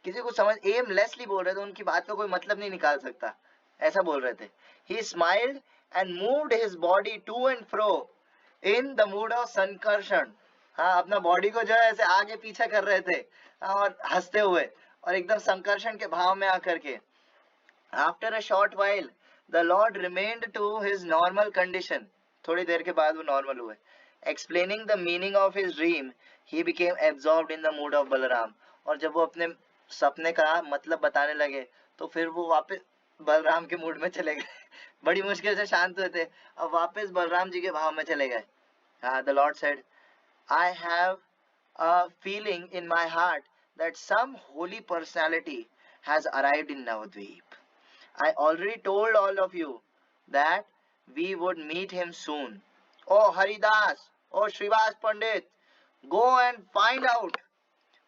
Speaker 1: किसी को समझ एमलेसली बोल रहे थे, उनकी बात का कोई मतलब नहीं निकाल सकता, ऐसा बोल रहे थे. He smiled and moved his body to and fro in the mood of Sankarshan. हाँ, अपना बॉडी को जो है ऐसे आगे पीछे कर रहे थे, और हंसते हुए, और एकदम संकर्षण के भाव में आकर के. After a short while, the Lord remained to his normal condition. थोड़ी देर के बाद वो नॉर्मल हुए. Explaining the meaning of his dream, he became absorbed in the mood of Balram. और जब वो अपने सपने का मतलब बताने लगे, तो फिर वो वापस बलराम के मूड में चले गए. बड़ी मुश्किल से शांत हुए थे, अब वापस बलराम जी के भाव में चले गए. The Lord said, I have a feeling in my heart that some holy personality has arrived in Navadvip. I already told all of you that we would meet him soon. Oh Haridas, oh Srivas Pandit, go and find out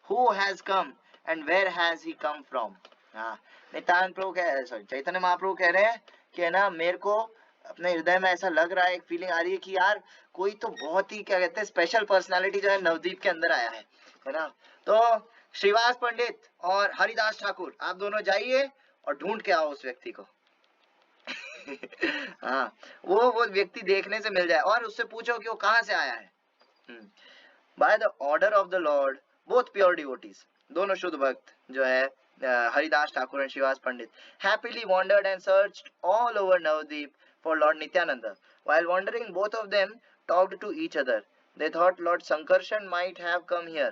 Speaker 1: who has come and where has he come from. हाँ, नित्यानंद प्रभु कह रहे, sorry Chaitanya Mahaprabhu कह रहे हैं कि है ना, मेरे को अपने हृदय में ऐसा लग रहा है, एक फीलिंग आ रही है कि यार कोई तो बहुत ही क्या कहते हैं स्पेशल पर्सनालिटी जो है नवद्वीप के अंदर आया है ना. तो श्रीवास पंडित और हरिदास ठाकुर, आप दोनों जाइए और ढूंढ के आओ उस व्यक्ति को. हाँ, वो व्यक्ति देखने से मिल जाए, और उससे पूछो कि वो कहाँ से आया है. By the order of the Lord both pure devotees, दोनों शुद्ध भक्त जो है Haridas Thakur and Shrivas Pandit, happily wandered and searched all over Navadvip for Lord Nityananda. While wandering, both of them talked to each other. They thought Lord Sankarshan might have come here.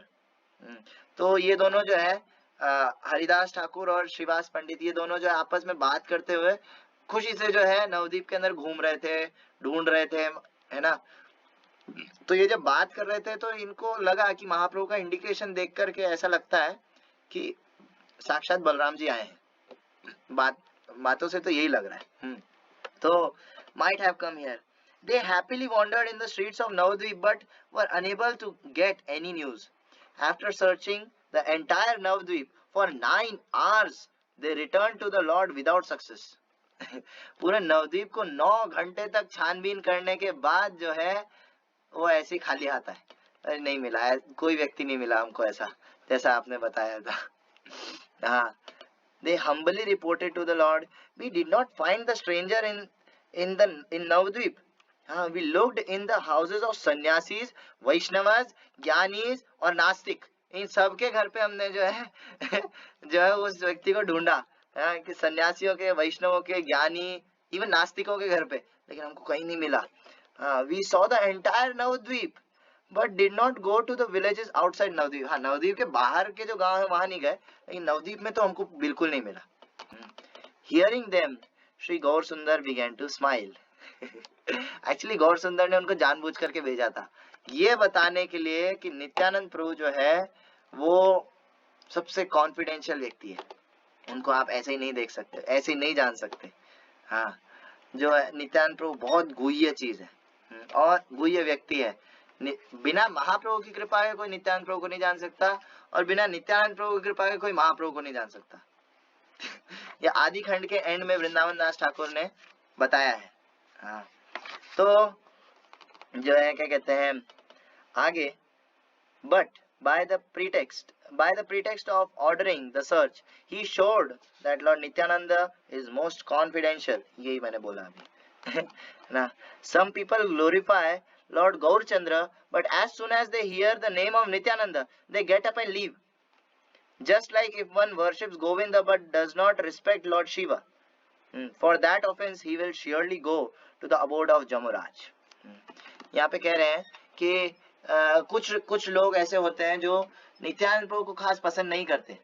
Speaker 1: तो ये दोनों जो है हरिदास ठाकुर और श्रीवास पंडित, ये दोनों जो है आपस में बात करते हुए खुशी से जो है नवद्वीप के अंदर घूम रहे थे, ढूंढ रहे थे, है ना. तो ये जब बात कर रहे थे तो इनको लगा कि महाप्रभु का इंडिकेशन देख करके ऐसा लगता है कि साक्षात बलराम जी आए हैं. बातों से तो यही लग रहा है. तो might have come here. They happily wandered in the streets of Navadvip but were unable to get any news. After searching the entire Navadvip for 9 hours, they returned to the Lord without success. पूरे नवद्वीप को 9 घंटे तक छानबीन करने के बाद जो है वो ऐसे ही खाली आता है. अरे नहीं मिला, कोई व्यक्ति नहीं मिला हमको ऐसा, जैसा आपने बताया था. हाँ, they humbly reported to the Lord, we did not find the stranger in Navadvip. We looked in the houses of sannyasis, Vaishnavas, Giani's और नास्तिक, इन सबके घर पे हमने जो है उस व्यक्ति को ढूंढा, कि सन्यासियों के, वैष्णवों के, ज्ञानी, इवन नास्तिकों के घर पे, लेकिन हमको कहीं नहीं मिला. We saw the entire Navadvip but did not go to the villages outside Navadvip. हाँ, नवद्वीप के बाहर के जो गांव है वहां नहीं गए, लेकिन नवद्वीप में तो हमको बिल्कुल नहीं मिला. Hearing them, श्री गौर सुंदर began to smile. Actually गौर सुंदर ने उनको जानबूझ करके भेजा था, ये बताने के लिए कि नित्यानंद प्रभु जो है वो सबसे कॉन्फिडेंशियल व्यक्ति है, उनको आप ऐसे ही नहीं देख सकते, ऐसे ही नहीं जान सकते. हाँ, जो है नित्यानंद प्रभु बहुत गुह्य चीज है, और गुह्य व्यक्ति है. बिना महाप्रभु की कृपा के कोई नित्यानंद प्रभु को नहीं जान सकता, और बिना नित्यानंद प्रभु की कृपा के कोई महाप्रभु को नहीं जान सकता. यह आदि खंड के एंड में वृंदावन दास ठाकुर ने बताया है. हाँ, तो जो है क्या कहते हैं आगे, but by the pretext of ordering the search, he showed that Lord Nityananda is most confidential. यही मैंने बोला अभी. ना, some people glorify Lord Gaurchandra, but as soon as they hear the name of Nityananda, they get up and leave. Just like if one worships Govinda but does not respect Lord Shiva, for that offense he will surely go to the abode of Jamaraj. यहाँ पे कह रहे हैं कि कुछ लोग ऐसे होते हैं जो नित्यानंद प्रभु को खास पसंद नहीं करते,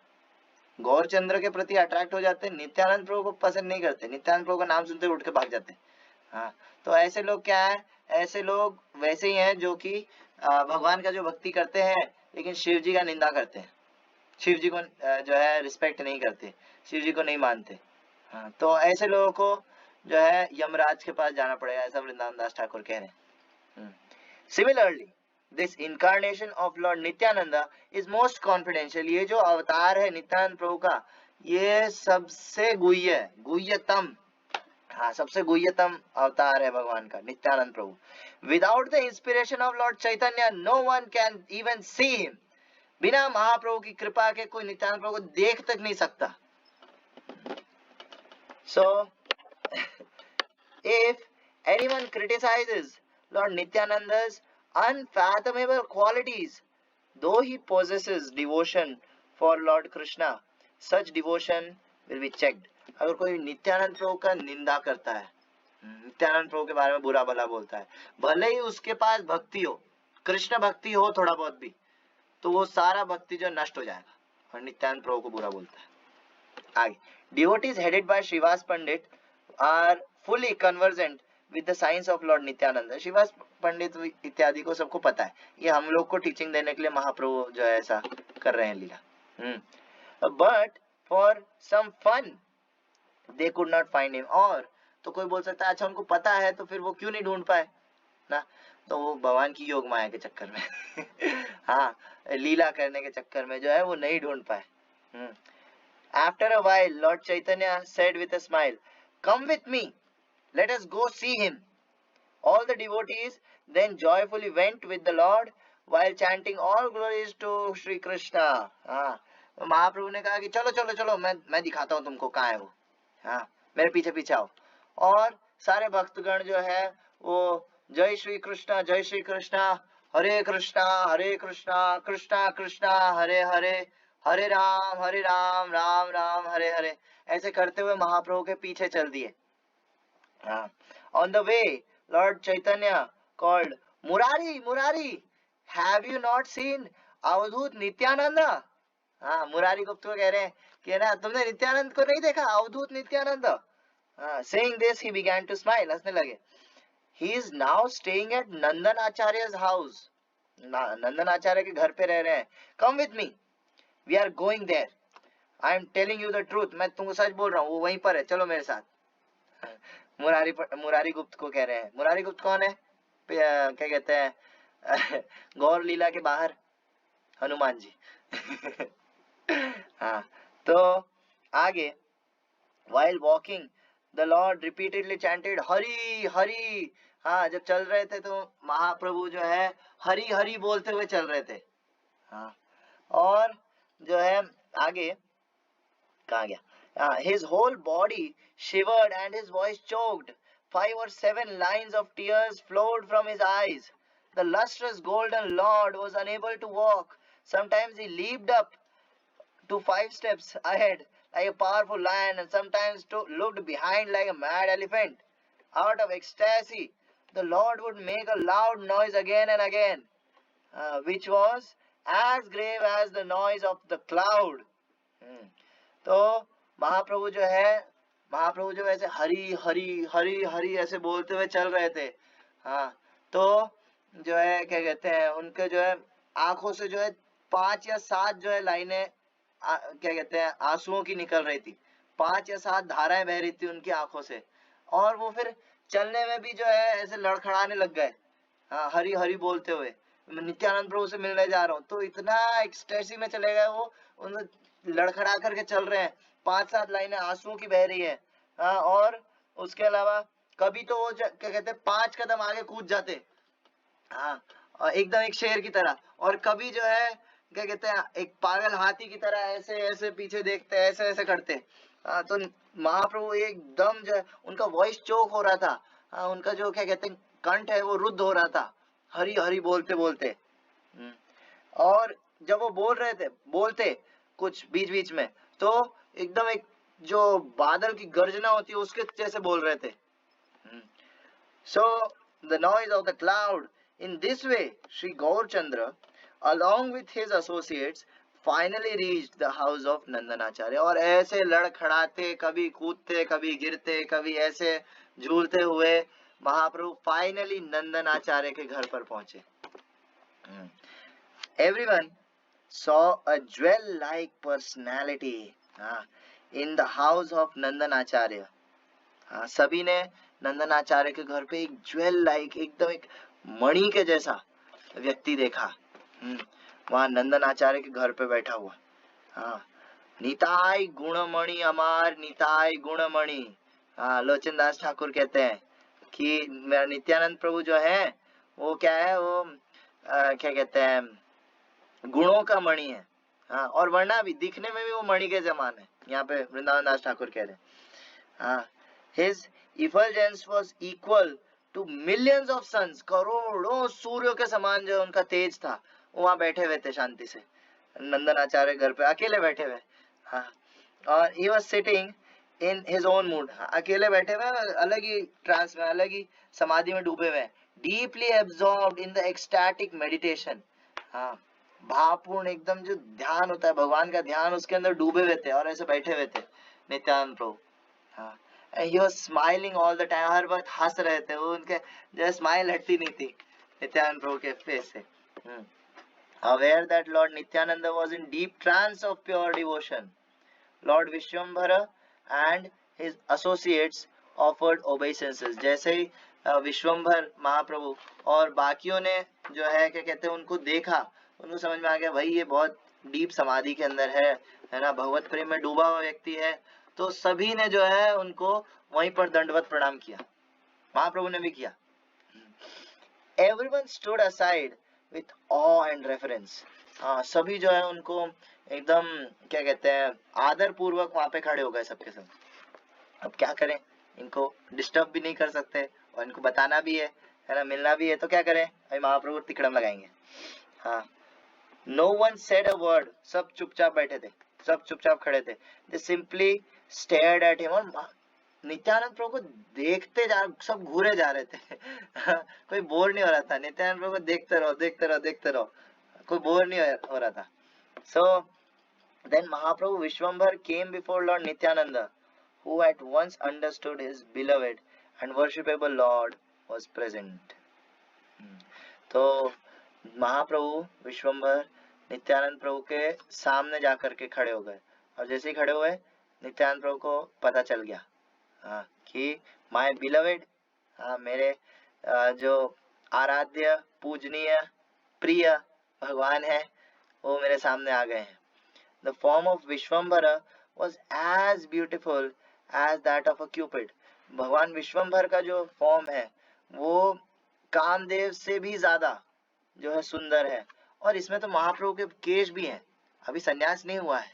Speaker 1: गौरचंद्र के प्रति अट्रैक्ट हो जाते हैं, नित्यानंद प्रभु को पसंद नहीं करते, नित्यानंद प्रभु का नाम सुनते उठ के भाग जाते हैं. हाँ, तो ऐसे लोग क्या है, ऐसे लोग वैसे ही हैं जो कि भगवान का जो भक्ति करते हैं लेकिन शिव जी का निंदा करते हैं, शिव जी को जो है रिस्पेक्ट नहीं करते, शिव जी को नहीं मानते. हाँ, तो ऐसे लोगों को जो है यमराज के पास जाना पड़ेगा, ऐसा वृंदावन दास ठाकुर कह रहे हैं. Similarly this incarnation of Lord Nityananda is most confidential. ये जो अवतार है नित्यानंद प्रभु का, ये सबसे गुह्यतम, हाँ, सबसे गुह्यतम अवतार है भगवान का, Nityananda Prabhu. Without the inspiration of lord Chaitanya no one can even see him. बिना महाप्रभु की कृपा के कोई नित्यानंद प्रभु को देख तक नहीं सकता. So if anyone criticizes Lord Nityananda's unfathomable qualities, though he possesses devotion for Lord Krishna, such devotion will be checked. अगर कोई नित्यानंद प्रभु का निंदा करता है, नित्यानंद प्रभु के बारे में बुरा भला बोलता है, भले ही उसके पास भक्ति हो, कृष्ण भक्ति हो थोड़ा बहुत भी, तो वो सारा भक्ति जो नष्ट हो जाएगा. और नित्यानंद प्रभु को बुरा बोलता है. आगे, devotees headed by Srivas Pandit are fully conversant with the science of Lord Nityananda. Shrivas पंडित इत्यादि को सबको पता है, ये हम लोग को टीचिंग देने के लिए महाप्रभु जो है ऐसा कर रहे हैं लीला. But for some fun they could not find him. और तो कोई बोल सकता है अच्छा उनको पता है तो फिर वो क्यों नहीं ढूंढ पाए ना, तो वो भगवान की योग माया के चक्कर में हाँ, लीला करने के चक्कर में जो है वो नहीं ढूंढ पाए. After a while, Lord Chaitanya said with a smile, "Come with me, let us go see him." All the devotees then joyfully went with the Lord while chanting all glories to Shri Krishna. हाँ, महाप्रभु ने कहा कि चलो चलो चलो, मैं दिखाता हूँ तुमको कहाँ है वो. हाँ, मेरे पीछे पीछे आओ. और सारे भक्तगण जो है वो जय श्री कृष्णा हरे कृष्णा कृष्णा कृष्णा हरे हरे, हरे राम राम राम हरे हरे, ऐसे करते हुए महाप्रभु के पीछे चल दिए. On the way, Lord Chaitanya called, "Murari, Murari, have you not seen अवधूत नित्यानंद?" हाँ, मुरारी गुप्त को कह रहे हैं कि ना तुमने नित्यानंद को नहीं देखा, अवधूत Nityanand. Saying this, he began to smile. हंसने लगे. He is now staying at Nandan आचार्य's house. नंदन आचार्य के घर पे रह रहे हैं. Come with me. We are going there. I am telling you the truth. मैं तुमको सच बोल रहा हूँ, वो वहीं पर है, चलो मेरे साथ. मुरारी गुप्त को कह रहे हैं. मुरारी गुप्त कौन है? क्या कहते हैं गौर लीला के बाहर हनुमान जी. हाँ, तो आगे, while walking the Lord repeatedly chanted Hari Hari. हाँ, जब चल रहे थे तो महाप्रभु जो है हरि हरि बोलते हुए चल रहे थे. हाँ, और जो है आगे कहाँ गया? His whole body shivered and his voice choked. 5 or 7 lines of tears flowed from his eyes. The lustrous golden Lord was unable to walk. Sometimes he leaped up to 5 steps ahead like a powerful lion, and sometimes looked behind like a mad elephant. Out of ecstasy, the Lord would make a loud noise again and again, which was as grave as the noise of the cloud. तो महाप्रभु जो ऐसे हरी हरी हरी हरी ऐसे बोलते हुए चल रहे थे. हाँ, तो जो है क्या कहते हैं, उनके जो है आंखों से जो है 5 या 7 जो है लाइनें क्या कहते हैं आंसुओं की निकल रही थी. 5 या 7 धाराएं बह रही थी उनकी आंखों से, और वो फिर चलने में भी जो है ऐसे लड़खड़ाने लग गए. हाँ, हरी हरी बोलते हुए, मैं नित्यानंद प्रभु से मिलने जा रहा हूँ, तो इतना एक्सटेसी में चले गए वो, उन लड़खड़ा करके चल रहे हैं. 5-7 लाइनें आंसुओं की बह रही है. हाँ, और उसके अलावा कभी तो वो क्या कहते हैं 5 कदम आगे कूद जाते. हाँ, एकदम एक शेर की तरह, और कभी जो है क्या कहते हैं एक पागल हाथी की तरह ऐसे ऐसे पीछे देखते, ऐसे ऐसे करते. तो महाप्रभु एकदम जो है उनका वॉइस चोक हो रहा था. हाँ, उनका जो क्या कहते हैं कंठ है वो रुद्ध हो रहा था हरी हरी बोलते बोलते. और जब वो बोलते कुछ बीच बीच में, तो एकदम एक जो बादल की गर्जना होती है उसके जैसे बोल रहे थे. So the noise of the cloud. In this way, Sri Gaurchandra, along with his associates, finally reached the house of Nandanacharya. और ऐसे लड़खड़ाते, कभी कूदते, कभी गिरते, कभी ऐसे झूलते हुए महाप्रभु फाइनली नंदनाचार्य के घर पर पहुंचे. Everyone saw a jewel-like personality in the house of Nandanacharya. सभी ने नंदनाचार्य के घर पे एक ज्वेल लाइक, एकदम एक मणि के जैसा व्यक्ति देखा. वहां नंदनाचार्य के घर पे बैठा हुआ. हाँ, निताय गुणमणि अमार, निताय गुणमणि. लोचन दास ठाकुर कहते हैं कि मेरा नित्यानंद प्रभु जो है वो क्या है, वो क्या कहते हैं गुणों का मणि है। हाँ, और वरना भी दिखने में भी वो मणि के समान है, यहाँ पे वृंदावन दास ठाकुर कह रहे हैं। हाँ, his effulgence was equal to millions of suns, करोड़ों सूर्यों के समान जो उनका तेज था। वो वहां बैठे हुए थे शांति से, नंदन आचार्य घर पे अकेले बैठे हुए। हाँ, और he was sitting in his own mood, अकेले बैठे हुए, अलग ही ट्रांस में, अलग ही समाधि में डूबे हुए, deeply absorbed in the ecstatic meditation। हाँ, भावपूर्ण एकदम जो ध्यान होता है, भगवान का ध्यान, उसके अंदर डूबे हुए थे और ऐसे बैठे हुए थे नित्यानंद प्रभु। हाँ, he was smiling all the time, हर वक्त हंस रहे थे वो, उनके जो स्माइल हटती नहीं थी नित्यानंद प्रभु के फेस से। Aware that Lord Nityananda was in deep trance of pure devotion, Lord Vishwambhara and his associates offered obeisances। जैसे ही विश्वम्भर महाप्रभु और बाकियों ने जो है क्या कहते हैं उनको देखा, उनको समझ में आ गया भाई ये बहुत डीप समाधि के अंदर है ना, भगवत प्रेम में डूबा हुआ व्यक्ति है, तो सभी ने जो है उनको वहीं पर दंडवत प्रणाम किया, महाप्रभु ने भी किया। Everyone stood aside with awe and reverence। हाँ, सभी जो है उनको एकदम क्या कहते हैं आदर पूर्वक वहां पे खड़े हो गए सबके सब। अब क्या करें, इनको डिस्टर्ब भी नहीं कर सकते और इनको बताना भी है ना, मिलना भी है, तो क्या करें, अभी महाप्रभु तिकड़म लगाएंगे। हाँ, no one said a word, सब चुपचाप बैठे थे, सब चुपचाप खड़े थे। They simply stared at him, और नित्यानंद प्रभु को देखते जा, सब घूरे जा रहे थे कोई बोर नहीं हो रहा था, नित्यानंद प्रभु को देखते रहो देखते रहो देखते रहो, कोई बोर नहीं हो रहा था। So then Mahaprabhu Vishwambhar came before lord Nityananda, who at once understood his beloved and worshipable Lord was present। तो महाप्रभु विश्वम्भर नित्यानंद प्रभु के सामने जाकर के खड़े हो गए, और जैसे ही खड़े हुए नित्यानंद प्रभु को पता चल गया कि माय बिलवेड, मेरे जो आराध्य पूजनीय प्रिय भगवान है वो मेरे सामने आ गए हैं। The form of Vishwambara was as beautiful as that of a Cupid। भगवान विश्वम्भर का जो फॉर्म है वो कामदेव से भी ज्यादा जो है सुंदर है, और इसमें तो महाप्रभु के केश भी हैं, अभी संन्यास नहीं हुआ है,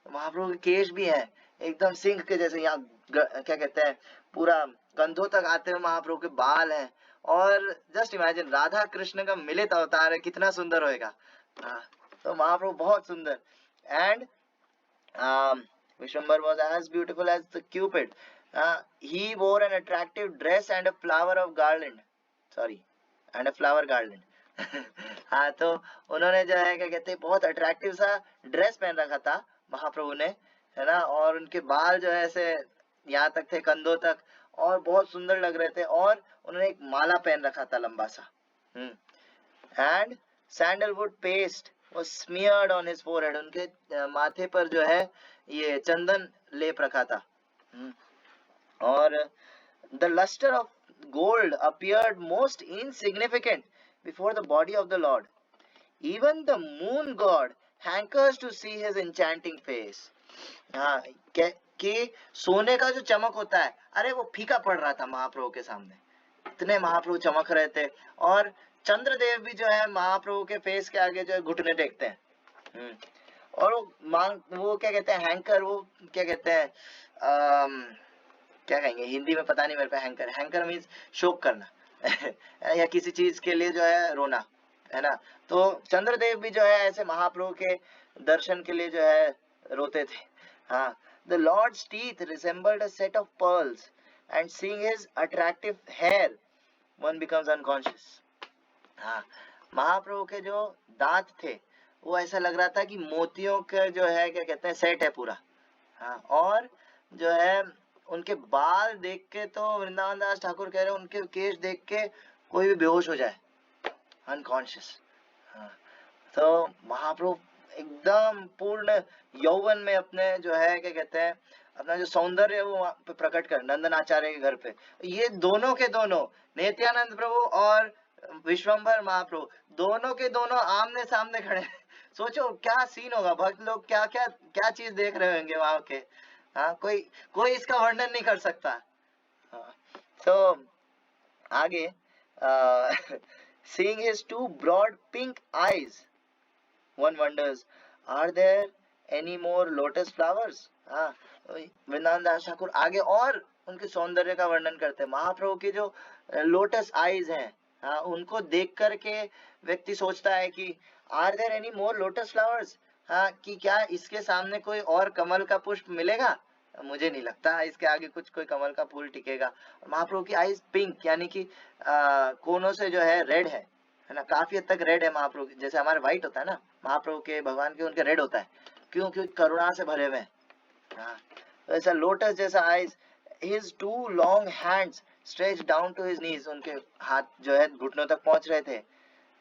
Speaker 1: तो महाप्रभु के केश भी हैं एकदम सिंह के जैसे, यहाँ क्या कहते हैं पूरा कंधों तक आते हुए महाप्रभु के बाल हैं, और जस्ट इमेजिन राधा कृष्ण का मिलित अवतार है, कितना सुंदर होएगा। तो महाप्रभु बहुत सुंदर। And Vishwambar was as beautiful as the Cupid। He wore an attractive dress and a flower garland। हाँ, तो उन्होंने जो है क्या कहते हैं बहुत अट्रैक्टिव सा ड्रेस पहन रखा था महाप्रभु ने, है ना, और उनके बाल जो है ऐसे यहाँ तक थे कंधों तक, और बहुत सुंदर लग रहे थे, और उन्होंने एक माला पहन रखा था लंबा सा। And sandalwood paste was smeared on his forehead। उनके माथे पर जो है ये चंदन लेप रखा था। और the luster of gold appeared most insignificant before the body of the Lord। Even the moon god hankers to see his enchanting face। हाँ, कि सोने का जो चमक होता है, अरे वो फीका पड़ रहा था महाप्रभु के सामने, इतने महाप्रभु चमक रहे थे। और चंद्रदेव भी जो है महाप्रभु के फेस के आगे जो है घुटने टेकते हैं। और वो क्या कहते हैं हैंकर, वो क्या कहते हैं क्या कहेंगे हिंदी में पता नहीं मेरे पे, हैंकर मीन्स शोक करना या किसी चीज के लिए जो है रोना, है ना। तो चंद्रदेव भी जो है ऐसे महाप्रभु के दर्शन के लिए जो है रोते थे। हाँ, the Lord's teeth resembled a set of pearls and seeing his attractive hair one becomes unconscious। हाँ, महाप्रभु के जो दांत थे वो ऐसा लग रहा था कि मोतियों का जो है क्या कहते हैं सेट है पूरा। हाँ, और जो है उनके बाल देख के तो वृंदावन दास ठाकुर कह रहे हैं उनके केश देख के कोई भी बेहोश हो जाए, अनकॉन्शियस। हाँ, तो महाप्रभु एकदम पूर्ण यौवन में अपने जो है क्या कहते हैं अपना जो सौंदर्य वो प्रकट कर नंदन आचार्य के घर पे, ये दोनों के दोनों नित्यानंद प्रभु और विश्वम्भर महाप्रभु दोनों के दोनों आमने सामने खड़े सोचो क्या सीन होगा, भक्त लोग क्या क्या क्या चीज देख रहे होंगे वहां के। हाँ, कोई इसका वर्णन नहीं कर सकता। हाँ, तो आगे seeing his two broad pink eyes one wonders, are there any more lotus flowers? हाँ, वृंदावन दास ठाकुर आगे और उनके सौंदर्य का वर्णन करते हैं। महाप्रभु की जो लोटस आईज हैं, हाँ, उनको देख करके व्यक्ति सोचता है कि are there any more lotus flowers, हाँ, कि क्या इसके सामने कोई और कमल का पुष्प मिलेगा? मुझे नहीं लगता इसके आगे कुछ कोई कमल का फूल टिकेगा। महाप्रभु की आईज पिंक, यानी कि कोनों से जो है रेड है ना, काफी हद तक रेड है महाप्रभु की, जैसे हमारे व्हाइट होता है ना, महाप्रभु के भगवान के उनके रेड होता है। क्यों? क्योंकि करुणा से भरे हुए हैं। हाँ, तो ऐसा लोटस जैसा eyes, his two long hands stretch down to his knees, उनके हाथ जो है घुटनों तक पहुंच रहे थे।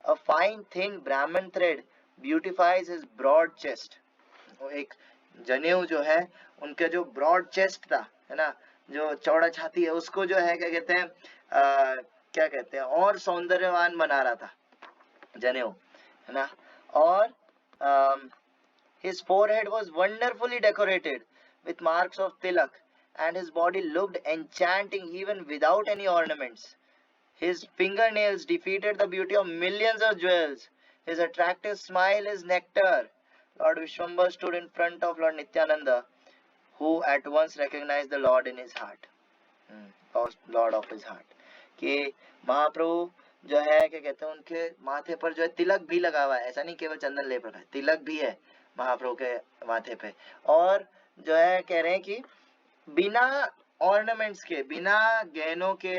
Speaker 1: A fine thin Brahmin thread beautifies his broad chest, वो एक जनेऊ जो है उनके जो ब्रॉड चेस्ट था, है ना, जो चौड़ा छाती है, उसको जो है क्या कहते हैं, क्या कहते हैं, और सौंदर्यवान बना रहा था जनेऊ, है ना। और his forehead was wonderfully decorated with marks of tilak, and his body looked enchanting even without any ornaments. His fingernails defeated the beauty of millions of jewels. His attractive smile is nectar. Lord Vishwambar stood in front of Lord Nityananda, who at once recognized the Lord in his heart. Lord of his heart. कि महाप्रभु जो है क्या कहते हैं, उनके माथे पर जो है तिलक भी लगा हुआ है, ऐसा नहीं केवल चंदन लेप रखा है, तिलक भी है महाप्रभु के माथे पे। और जो है कह रहे हैं कि बिना ऑर्नामेंट्स के, बिना गहनों के,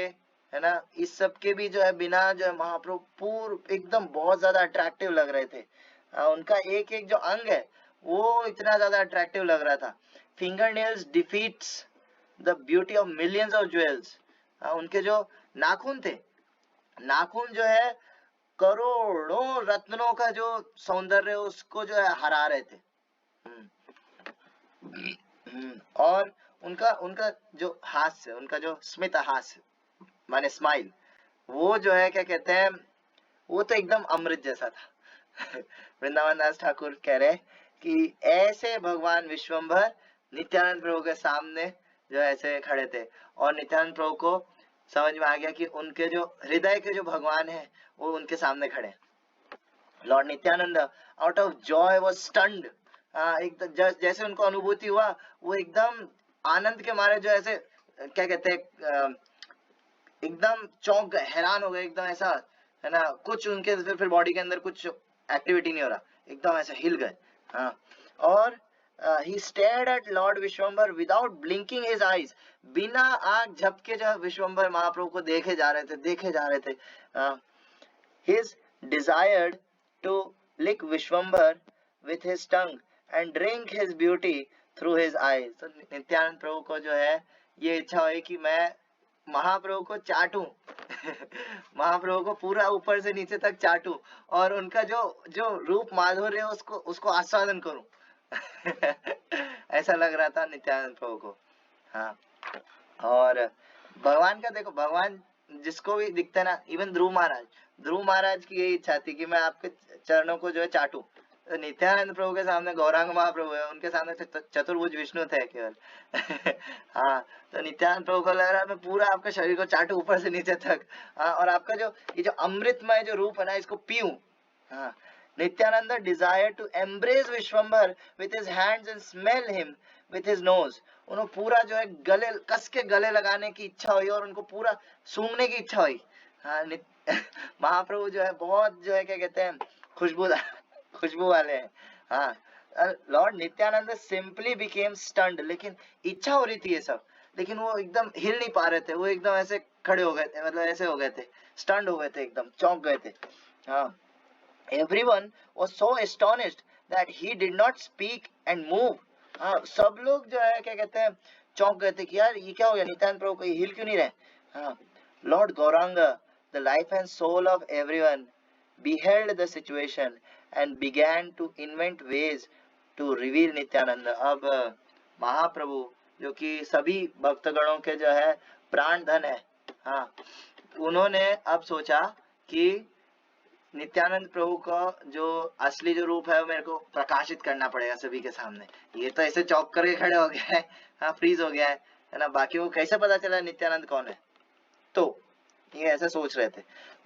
Speaker 1: है ना, इस सब के भी जो है, बिना जो है महाप्रभु पूर्ण एकदम बहुत ज्यादा अट्रैक्टिव लग रहे थे। उनका एक एक जो अंग है वो इतना ज्यादा अट्रैक्टिव लग रहा था। Finger nails defeats the beauty of millions of jewels, उनके जो नाखून थे, नाखून जो है करोड़ों रत्नों का जो सौंदर्य उसको जो है हरा रहे थे। और उनका उनका जो हास्य, उनका जो स्मित हास्य माने स्माइल, वो जो है क्या कहते हैं, वो तो एकदम अमृत जैसा था। वृंदावन दास ठाकुर कह रहे कि ऐसे भगवान विश्वम्भर नित्यानंद प्रभु के सामने जो ऐसे खड़े थे, और नित्यानंद प्रभु को समझ में आ गया कि उनके जो हृदय के जो भगवान है वो उनके सामने खड़े। Lord Nityanand out of Joy was stunned, एकदम जैसे उनको अनुभूति हुआ, वो एकदम आनंद के मारे जो ऐसे क्या कहते हैं, एकदम चौंक गए, हैरान हो गए, एकदम ऐसा, है ना, कुछ उनके फिर बॉडी के अंदर कुछ एक्टिविटी नहीं हो रहा, एकदम ऐसे हिल गए। हाँ, और he stared at Lord Vishwambar without blinking his eyes, बिना आंख झपके जो विश्वम्भर महाप्रभु को देखे जा रहे थे। His desired to lick Vishwambar with his tongue and drink his beauty through his eyes, तो नित्यानंद प्रभु को जो है ये इच्छा हुई कि मैं महाप्रभु को चाटूं, महाप्रभु को पूरा ऊपर से नीचे तक चाटूं, और उनका जो जो रूप माधुर्य है उसको आस्वादन करूं। ऐसा लग रहा था नित्यानंद प्रभु को। हाँ, और भगवान का देखो, भगवान जिसको भी दिखता है ना, इवन ध्रुव महाराज की यही इच्छा थी कि मैं आपके चरणों को जो है चाटूं। तो नित्यानंद प्रभु के सामने गौरांग महाप्रभु है, उनके सामने चतुर्भुज विष्णु थे केवल। हाँ, तो नित्यानंद प्रभु को लग रहा है मैं पूरा आपके शरीर को चाटूं ऊपर से नीचे तक, हाँ, और आपका जो ये जो अमृतमय जो रूप है ना, इसको पीऊं। हाँ, Nityananda desired to embrace Vishwambar with his hands and smell him with his nose. उन्होंने पूरा जो है गले कस के गले लगाने की इच्छा हुई और उनको पूरा सूंघने की इच्छा हुई। हाँ, महाप्रभु जो है बहुत जो है क्या कहते हैं, खुशबू वाले हैं। हाँ, Lord Nityanand simply became stunned, लेकिन इच्छा हो रही थी ये सब, लेकिन वो एकदम हिल नहीं पा रहे थे, वो एकदम ऐसे खड़े हो गए थे, मतलब ऐसे हो गए थे, स्टन्ड हो गए थे, एकदम चौंक गए थे। हाँ, everyone was so astonished that he did not speak and move. हाँ, सब लोग जो है क्या कहते हैं चौंक गए थे कि यार ये क्या हो गया, नित्यानंद प्रभु को हिल क्यों नहीं रहे। हाँ, Lord Gauranga, the life and soul of everyone, beheld the situation and began to invent ways to reveal Nityanand. अब महाप्रभु जो कि सभी भक्तगणों के जो है प्राण धन है, हाँ, उन्होंने अब सोचा कि नित्यानंद प्रभु का जो असली जो रूप है वो मेरे को प्रकाशित करना पड़ेगा सभी के सामने। ये तो ऐसे चौक करके खड़े हो गया है, हाँ, फ्रीज हो गया है ना, बाकी वो कैसे पता चला नित्यानंद कौन है। तो ये ऐसे सोच रहे थे।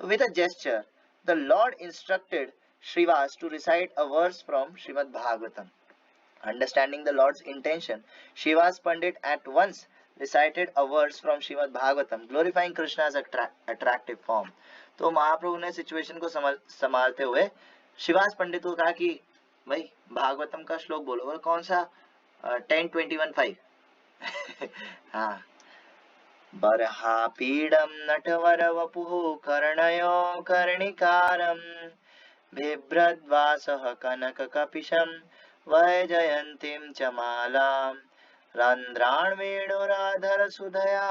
Speaker 1: With a gesture the Lord instructed Srivas to recite a verse from Srimad Bhagavatam. Understanding the Lord's intention, Srivas Pandit at once recited a verse from Srimad Bhagavatam, glorifying Krishna's attractive form. तो महाप्रभु ने situation को संभालते हुए श्रीवास पंडित को कहा कि भाई भागवतम का श्लोक बोलो। बोलो कौन सा? 10:21:5 हाँ, बर्हापीडं नटवर वपुः कर्णयो कर्णिकारं बिभ्रद्वासः कनककपिशं वैजयन्तीं च मालां रन्ध्रान् वेणुराधरसुधया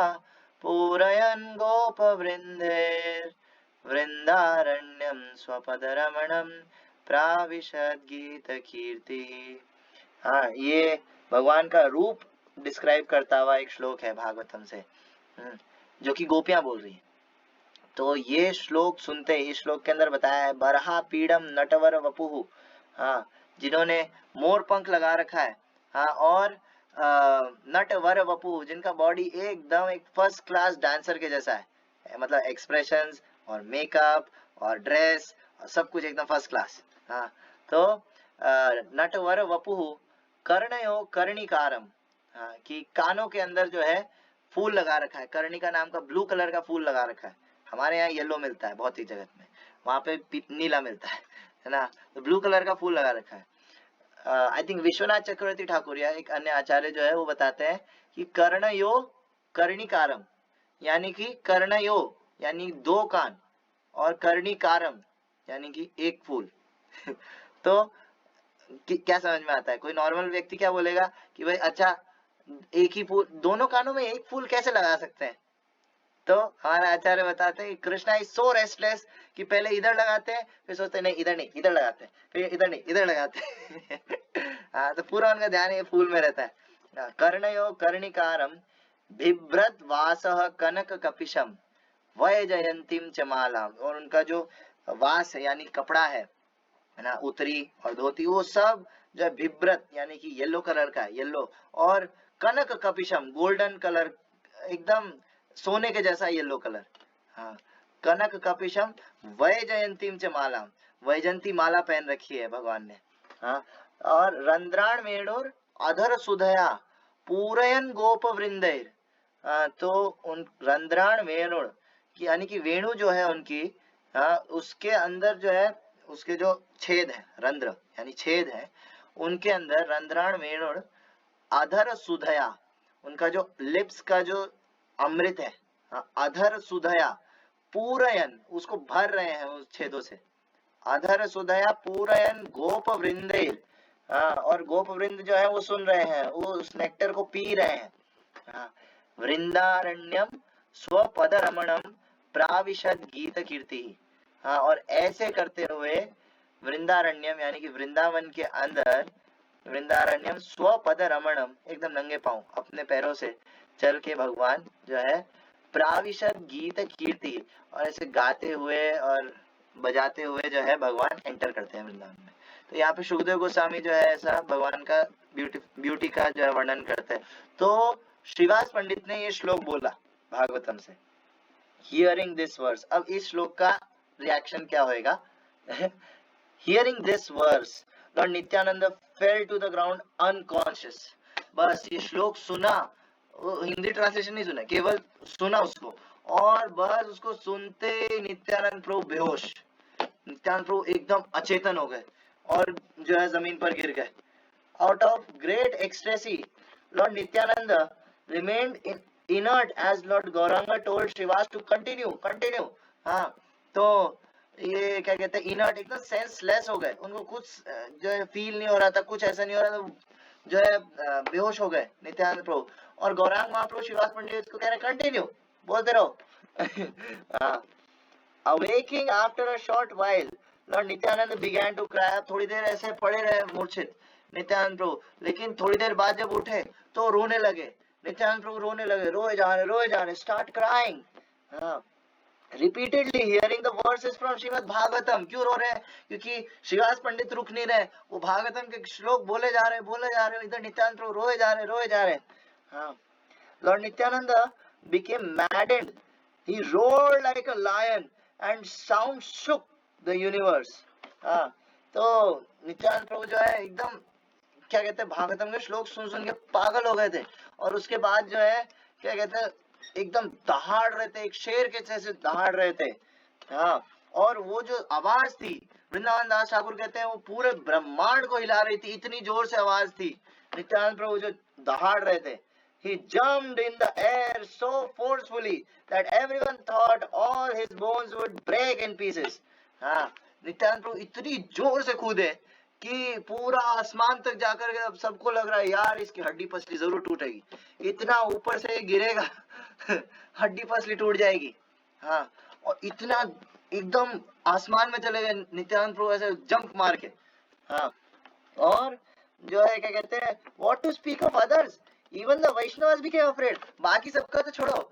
Speaker 1: पूरयन् गोपवृन्दैर् वृंदारण्यम स्वपदरमणम प्राविशद गीत कीर्ति। हाँ, ये भगवान का रूप डिस्क्राइब करता हुआ एक श्लोक है भागवतम से, जो कि गोपियां बोल रही है। तो ये श्लोक सुनते ही, इस श्लोक के अंदर बताया है बरहा पीड़म नटवर वपुहु, हाँ, जिन्होंने मोर पंख लगा रखा है, हाँ, और नटवर वपुहु, जिनका बॉडी एकदम एक फर्स्ट क्लास डांसर के जैसा है, मतलब एक्सप्रेशंस और मेकअप और ड्रेस और सब कुछ एकदम फर्स्ट क्लास। हाँ, तो नटवर वपुहु कर्णयो कर्णिकारम, हाँ, कि कानों के अंदर जो है फूल लगा रखा है। कर्णिका नाम का ब्लू कलर का फूल लगा रखा है। हमारे यहाँ येलो मिलता है बहुत ही जगत में, वहां पे नीला मिलता है ना। तो ब्लू कलर का फूल लगा रखा है। आई थिंक विश्वनाथ चक्रवर्ती ठाकुर या एक अन्य आचार्य जो है वो बताते हैं कि कर्णयो कर्णिकारम, यानी कि कर्णयो यानी दो कान और कर्णिकारम यानी कि एक फूल तो क्या समझ में आता है? कोई नॉर्मल व्यक्ति क्या बोलेगा कि भाई अच्छा एक ही फूल, दोनों कानों में एक फूल कैसे लगा सकते हैं? तो हमारे आचार्य बताते हैं कृष्णा इज सो रेस्टलेस कि पहले इधर लगाते हैं, फिर सोचते हैं नहीं इधर नहीं इधर लगाते हैं, फिर इधर नहीं इधर लगाते हैं हाँ, तो पूरा उनका ध्यान ये फूल में रहता है। कर्णयो कर्णिकारम बिभ्रत वासः कनक कपिशम वैजयंतीम च मालाम, और उनका जो वास है यानी कपड़ा है ना, उत्तरी और धोती, वो सब जो है बिभ्रत यानी कि येलो कलर का है, येलो, और कनक कपिशम गोल्डन कलर, एकदम सोने के जैसा येलो कलर। हाँ, कनक कपिशम वैजयंतीम च माला, वैजयंती माला पहन रखी है भगवान ने। हाँ, और रंध्राण वेणुर अधर सुधया पूरयन गोप वृंदैर, तो उन रंध्राण वेणुर की यानी कि वेणु जो है उनकी, उसके अंदर जो है उसके जो छेद है, रंध्र यानी छेद है, उनके अंदर रंध्राण वेणुर अधर सुधया, उनका जो लिप्स का जो अमृत है, अधर सुधया पूरयन, उसको भर रहे हैं उस छेदों से। अधर सुधया पूरयन गोप वृंदेर, और गोप वृंद जो है वो सुन रहे हैं, वो उस नेक्टर को पी रहे हैं। वृंदारण्यम स्वपद रमणम प्राविशद गीत कीर्ति, और ऐसे करते हुए वृंदारण्यम यानी कि वृंदावन के अंदर, वृंदारण्यम स्वपद रमणम, एकदम नंगे पांव अपने पैरों से चल के भगवान जो है प्राविशद गीत कीर्ति, और ऐसे गाते हुए और बजाते हुए जो है भगवान एंटर करते हैं वृंदावन में। तो यहाँ पे सुखदेव गोस्वामी जो है ऐसा भगवान का ब्यूटी का जो है वर्णन करते हैं। तो श्रीवास पंडित ने ये श्लोक बोला भागवतम से। हियरिंग दिस वर्स, अब इस श्लोक का रिएक्शन क्या होएगा? Hearing this verse lord Nityananda fell to the ground unconscious. बस ये श्लोक सुना, हिंदी ट्रांसलेशन नहीं सुना, केवल सुना उसको, और बस उसको सुनते नित्यानंद प्रभु बेहोश, नित्यानंद प्रभु एकदम अचेतन हो गए और जो है जमीन पर गिर गए। Out of great ecstasy Lord Nityanand remained inert as Lord Gauranga told Srivas to continue। हाँ, तो ये क्या कहते हैं, इनर्ट, एकदम सेंसलेस हो गए, उनको कुछ जो है फील नहीं हो रहा था, कुछ ऐसा नहीं हो रहा था, जो है बेहोश हो गए नित्यानंद प्रभु। और गौरांग महाप्रभु श्रीवास पंडित को कह रहे कंटिन्यू, बोलते रहो। Awaking after a short while, Lord Nityananda began to cry। थोड़ी देर ऐसे पड़े रहे मूर्छित नित्यानंद प्रभु, लेकिन थोड़ी देर बाद जब उठे तो रोने लगे। नित्यानंद प्रभु रोने लगे, रोए जा रहे, start crying. Repeatedly hearing the versus from Shrimad Bhagavatam. क्यों रो रहे हैं? क्योंकि श्रीवास पंडित रुक नहीं रहे, वो भागवतम के श्लोक बोले जा रहे, इधर नित्यानंद प्रभु रोए जा रहे। हाँ, Lord Nityanand became maddened, he roared like a lion and sound shook the universe। तो नित्यानंद प्रभु जो है एकदम क्या कहते हैं भागवतम के श्लोक सुन सुन के पागल हो गए थे, और उसके बाद जो है क्या कहते हैं एकदम दहाड़ रहे थे, एक शेर के जैसे दहाड़ रहे थे। हाँ, और वो जो आवाज थी, वृंदावन दास ठाकुर कहते हैं वो पूरे ब्रह्मांड को हिला रही थी, इतनी जोर से आवाज थी। नित्यानंद प्रभु जो दहाड़ रहे थे, he jumped in the air so forcefully that everyone thought all his bones would break in pieces। हाँ, नित्यानंद प्रभु इतनी जोर से कूदे कि पूरा आसमान तक जाकर के अब सबको लग रहा है यार इसकी हड्डी पसली जरूर टूटेगी, इतना ऊपर से गिरेगा हड्डी पसली टूट जाएगी। हाँ, और इतना एकदम आसमान में चले गए नित्यानंद प्रभु ऐसे जंप मार के। हाँ, और जो है क्या कहते हैं what to speak of others, even the Vaishnava became afraid. बाकी सबका तो छोड़ो,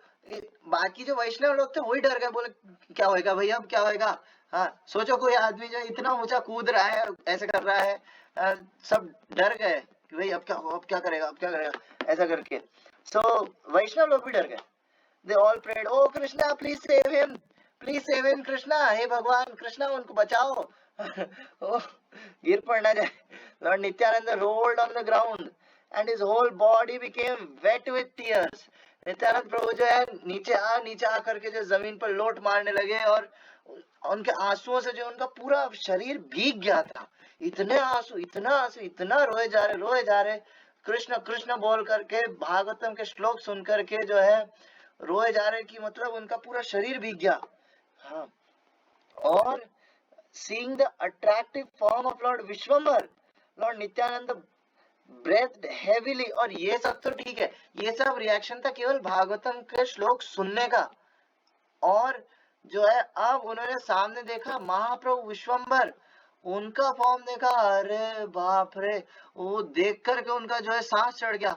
Speaker 1: बाकी जो वैष्णव लोग थे वही डर गए, बोले क्या होएगा भाई, अब क्या होएगा। हाँ, सोचो कोई आदमी जो इतना ऊंचा कूद रहा है, ऐसे कर रहा है, सब डर गए कि भाई अब क्या हो, अब क्या करेगा, अब क्या करेगा, ऐसा करके। सो वैष्णव लोग भी डर गए। They all prayed, O Krishna please save him, please save him Krishna, हे भगवान कृष्णा उनको बचाओ ओ, गिर पड़ना जाए। Lord Nityananda rolled on the ground and his whole body became wet with tears। Nityananda प्रभु जो है नीचे आ करके जो जमीन पर लोट मारने लगे, और उनके आंसुओं से जो उनका पूरा शरीर भीग गया था। इतने आंसू, इतना आंसू, इतना रोए जा रहे कृष्ण कृष्ण बोल करके, भागवतम के श्लोक सुन करके जो है रोए जा रहे कि मतलब उनका पूरा शरीर भीग गया। हाँ, और seeing the attractive form of Lord Vishwambar, Lord Nityananda breathed heavily। और ये सब तो ठीक है, ये सब रिएक्शन था केवल भागवतम के श्लोक सुनने का। और जो है अब उन्होंने सामने देखा महाप्रभु विश्वम्बर, उनका फॉर्म देखा, अरे बाप रे, वो देख करके उनका जो है सांस चढ़ गया,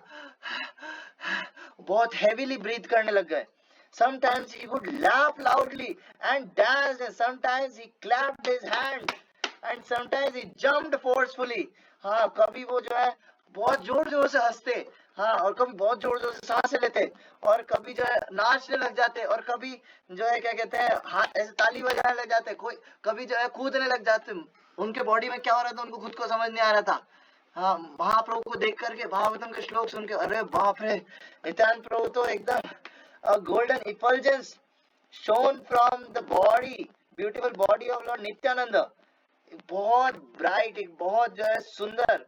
Speaker 1: बहुत हेवीली ब्रीथ करने लग गए। Sometimes he would laugh loudly and dance, and sometimes he clapped his hands, and sometimes he jumped forcefully। हाँ, कभी वो जो है बहुत जोर जोर से हंसते, हाँ, और कभी बहुत जोर जोर से सांसें लेते, और कभी जो है नाचने लग जाते, और कभी जो है क्या कहते हैं हाथ ऐसे ताली बजाने लग जाते, कोई कभी जो है कूदने लग जाते। उनके बॉडी में क्या हो रहा था उनको खुद को समझ नहीं आ रहा था। हाँ, महाप्रभु को देख करके, भागवतम के श्लोक सुन के, अरे बाप रे, नित्यानंद प्रभु तो एकदम a golden effulgence shone from the body, beautiful body of Lord Nityananda। बहुत ब्राइट, एक बहुत जो है सुंदर,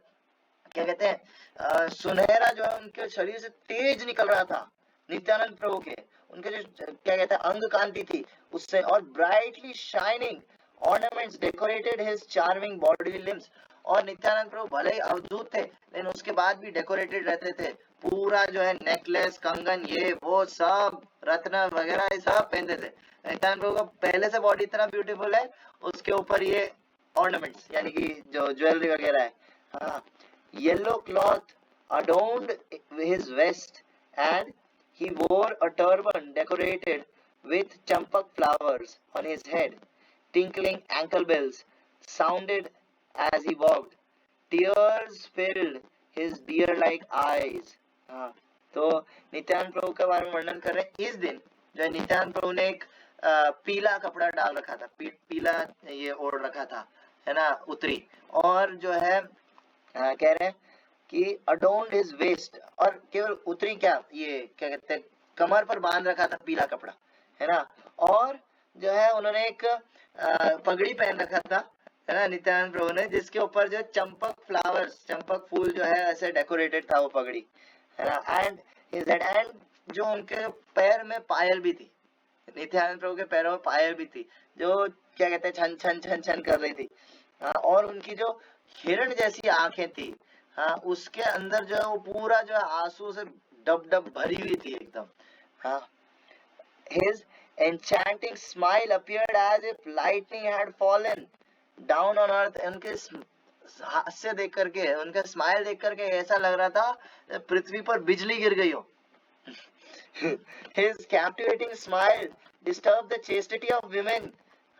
Speaker 1: क्या कहते हैं सुनहरा जो है उनके शरीर से तेज निकल रहा था नित्यानंद प्रभु के, उनके जो क्या कहते हैं अंग कांति थी उससे, और brightly shining ornaments decorated his charming bodily limbs। और नित्यानंद प्रभु भले ही अवधूत थे लेकिन उसके बाद भी डेकोरेटेड रहते थे, पूरा जो है नेकलेस कंगन ये वो सब रत्न वगैरह ये सब पहनते थे। नित्यानंद प्रभु का पहले से बॉडी इतना ब्यूटीफुल है, उसके ऊपर ये ऑर्नामेंट्स यानी कि जो ज्वेलरी वगैरह है। हाँ, yellow cloth adorned his vest and he wore a turban decorated with champak flowers on his head। Tinkling ankle bells sounded as he walked। Tears filled his deer-like eyes। हाँ, तो नित्यानंद प्रभु के बारे में वर्णन कर रहे हैं। इस दिन जो नित्यानंद प्रभु ने एक पीला कपड़ा डाल रखा था, पीला ये ओढ़ रखा था, है ना, उत्तरी, और जो है कह रहे हैं कि adorned his waist, और केवल उत्तरी क्या, ये क्या कहते हैं कमर पर बांध रखा था पीला कपड़ा, है ना, और जो है उन्होंने एक पगड़ी पहन रखा था, है ना, नित्यानंद प्रभु ने, जिसके ऊपर जो चंपक फ्लावर्स, चंपक फूल जो है ऐसे डेकोरेटेड था वो पगड़ी, है ना, एंड हिज हेड, एंड जो उनके पैर में पायल भी थी, नित्यानंद प्रभु के पैरों में पायल भी थी जो क्या कहते हैं छन छन छन छन कर रही थी। हाँ, और उनकी जो हिरण जैसी आंखें थी, हाँ, उसके अंदर जो है वो पूरा जो है आंसू से डब डब भरी हुई थी एकदम। हाँ, his enchanting smile appeared as if lightning had fallen down on earth। उनके हास्य देख करके, उनका स्माइल देख करके ऐसा लग रहा था पृथ्वी पर बिजली गिर गई हो। His captivating smile disturbed the chastity of women।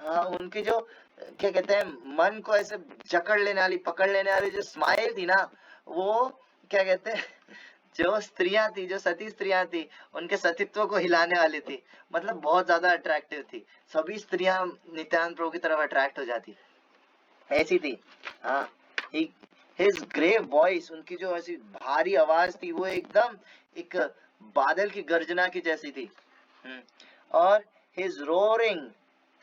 Speaker 1: हाँ, उनकी जो क्या कहते हैं मन को ऐसे जकड़ लेने वाली, पकड़ लेने वाली जो स्माइल थी ना, वो क्या कहते हैं जो स्त्रियां थी, जो सती स्त्रियां थी, उनके सतीत्व को हिलाने वाली थी, मतलब बहुत ज्यादा अट्रैक्टिव थी। सभी स्त्रियां नित्यानंद प्रभु की तरफ अट्रैक्ट हो जाती, ऐसी थी। हाँ, his grave voice, उनकी जो ऐसी भारी आवाज थी वो एकदम एक बादल की गर्जना की जैसी थी। और his roaring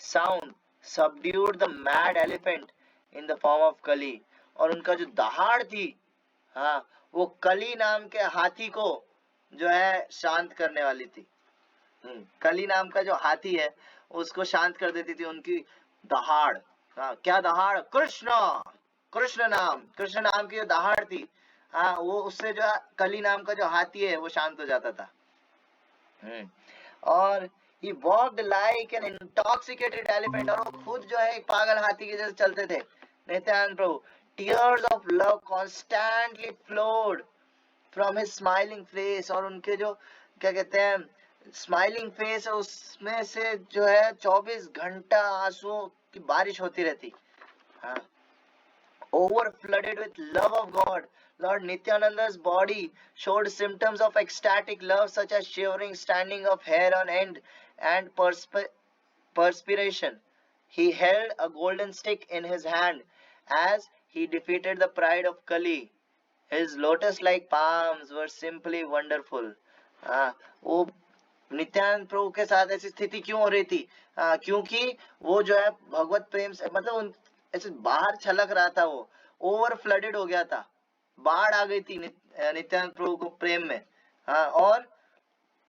Speaker 1: sound subdued the mad elephant in the form of Kali, और उनका जो दहाड़ थी, हाँ, वो कली नाम के हाथी को जो है शांत करने वाली थी। कली नाम का जो हाथी है उसको शांत कर देती थी उनकी दहाड़। हाँ, क्या दहाड़? कृष्ण, कृष्ण नाम की जो दहाड़ थी, हाँ, वो उससे जो कली नाम का जो हाथी है वो शांत हो जाता था। और he walked like an intoxicated elephant, और वो खुद जो है एक पागल हाथी के जैसे चलते थे। नित्यानंद प्रभु, tears of love constantly flowed from his smiling face, और उनके जो क्या कहते हैं स्माइलिंग फेस है उसमें से जो है 24 घंटा आंसुओं की बारिश होती रहती। हाँ, over flooded with love of God. Lord Nityananda's body showed symptoms of ecstatic love such as shivering, standing of hair on end, and perspiration. He held a golden stick in his hand as he defeated the pride of Kali. His lotus-like palms were simply wonderful. वो नित्यानंद प्रभु के साथ ऐसी स्थिति क्यों हो रही थी? क्योंकि वो जो है भगवत प्रेम से मतलब ऐसे बाहर छलक रहा था, वो ओवर फ्लडेड हो गया था, बाढ़ आ गई थी नित्यानंद प्रभु को प्रेम में। हाँ, और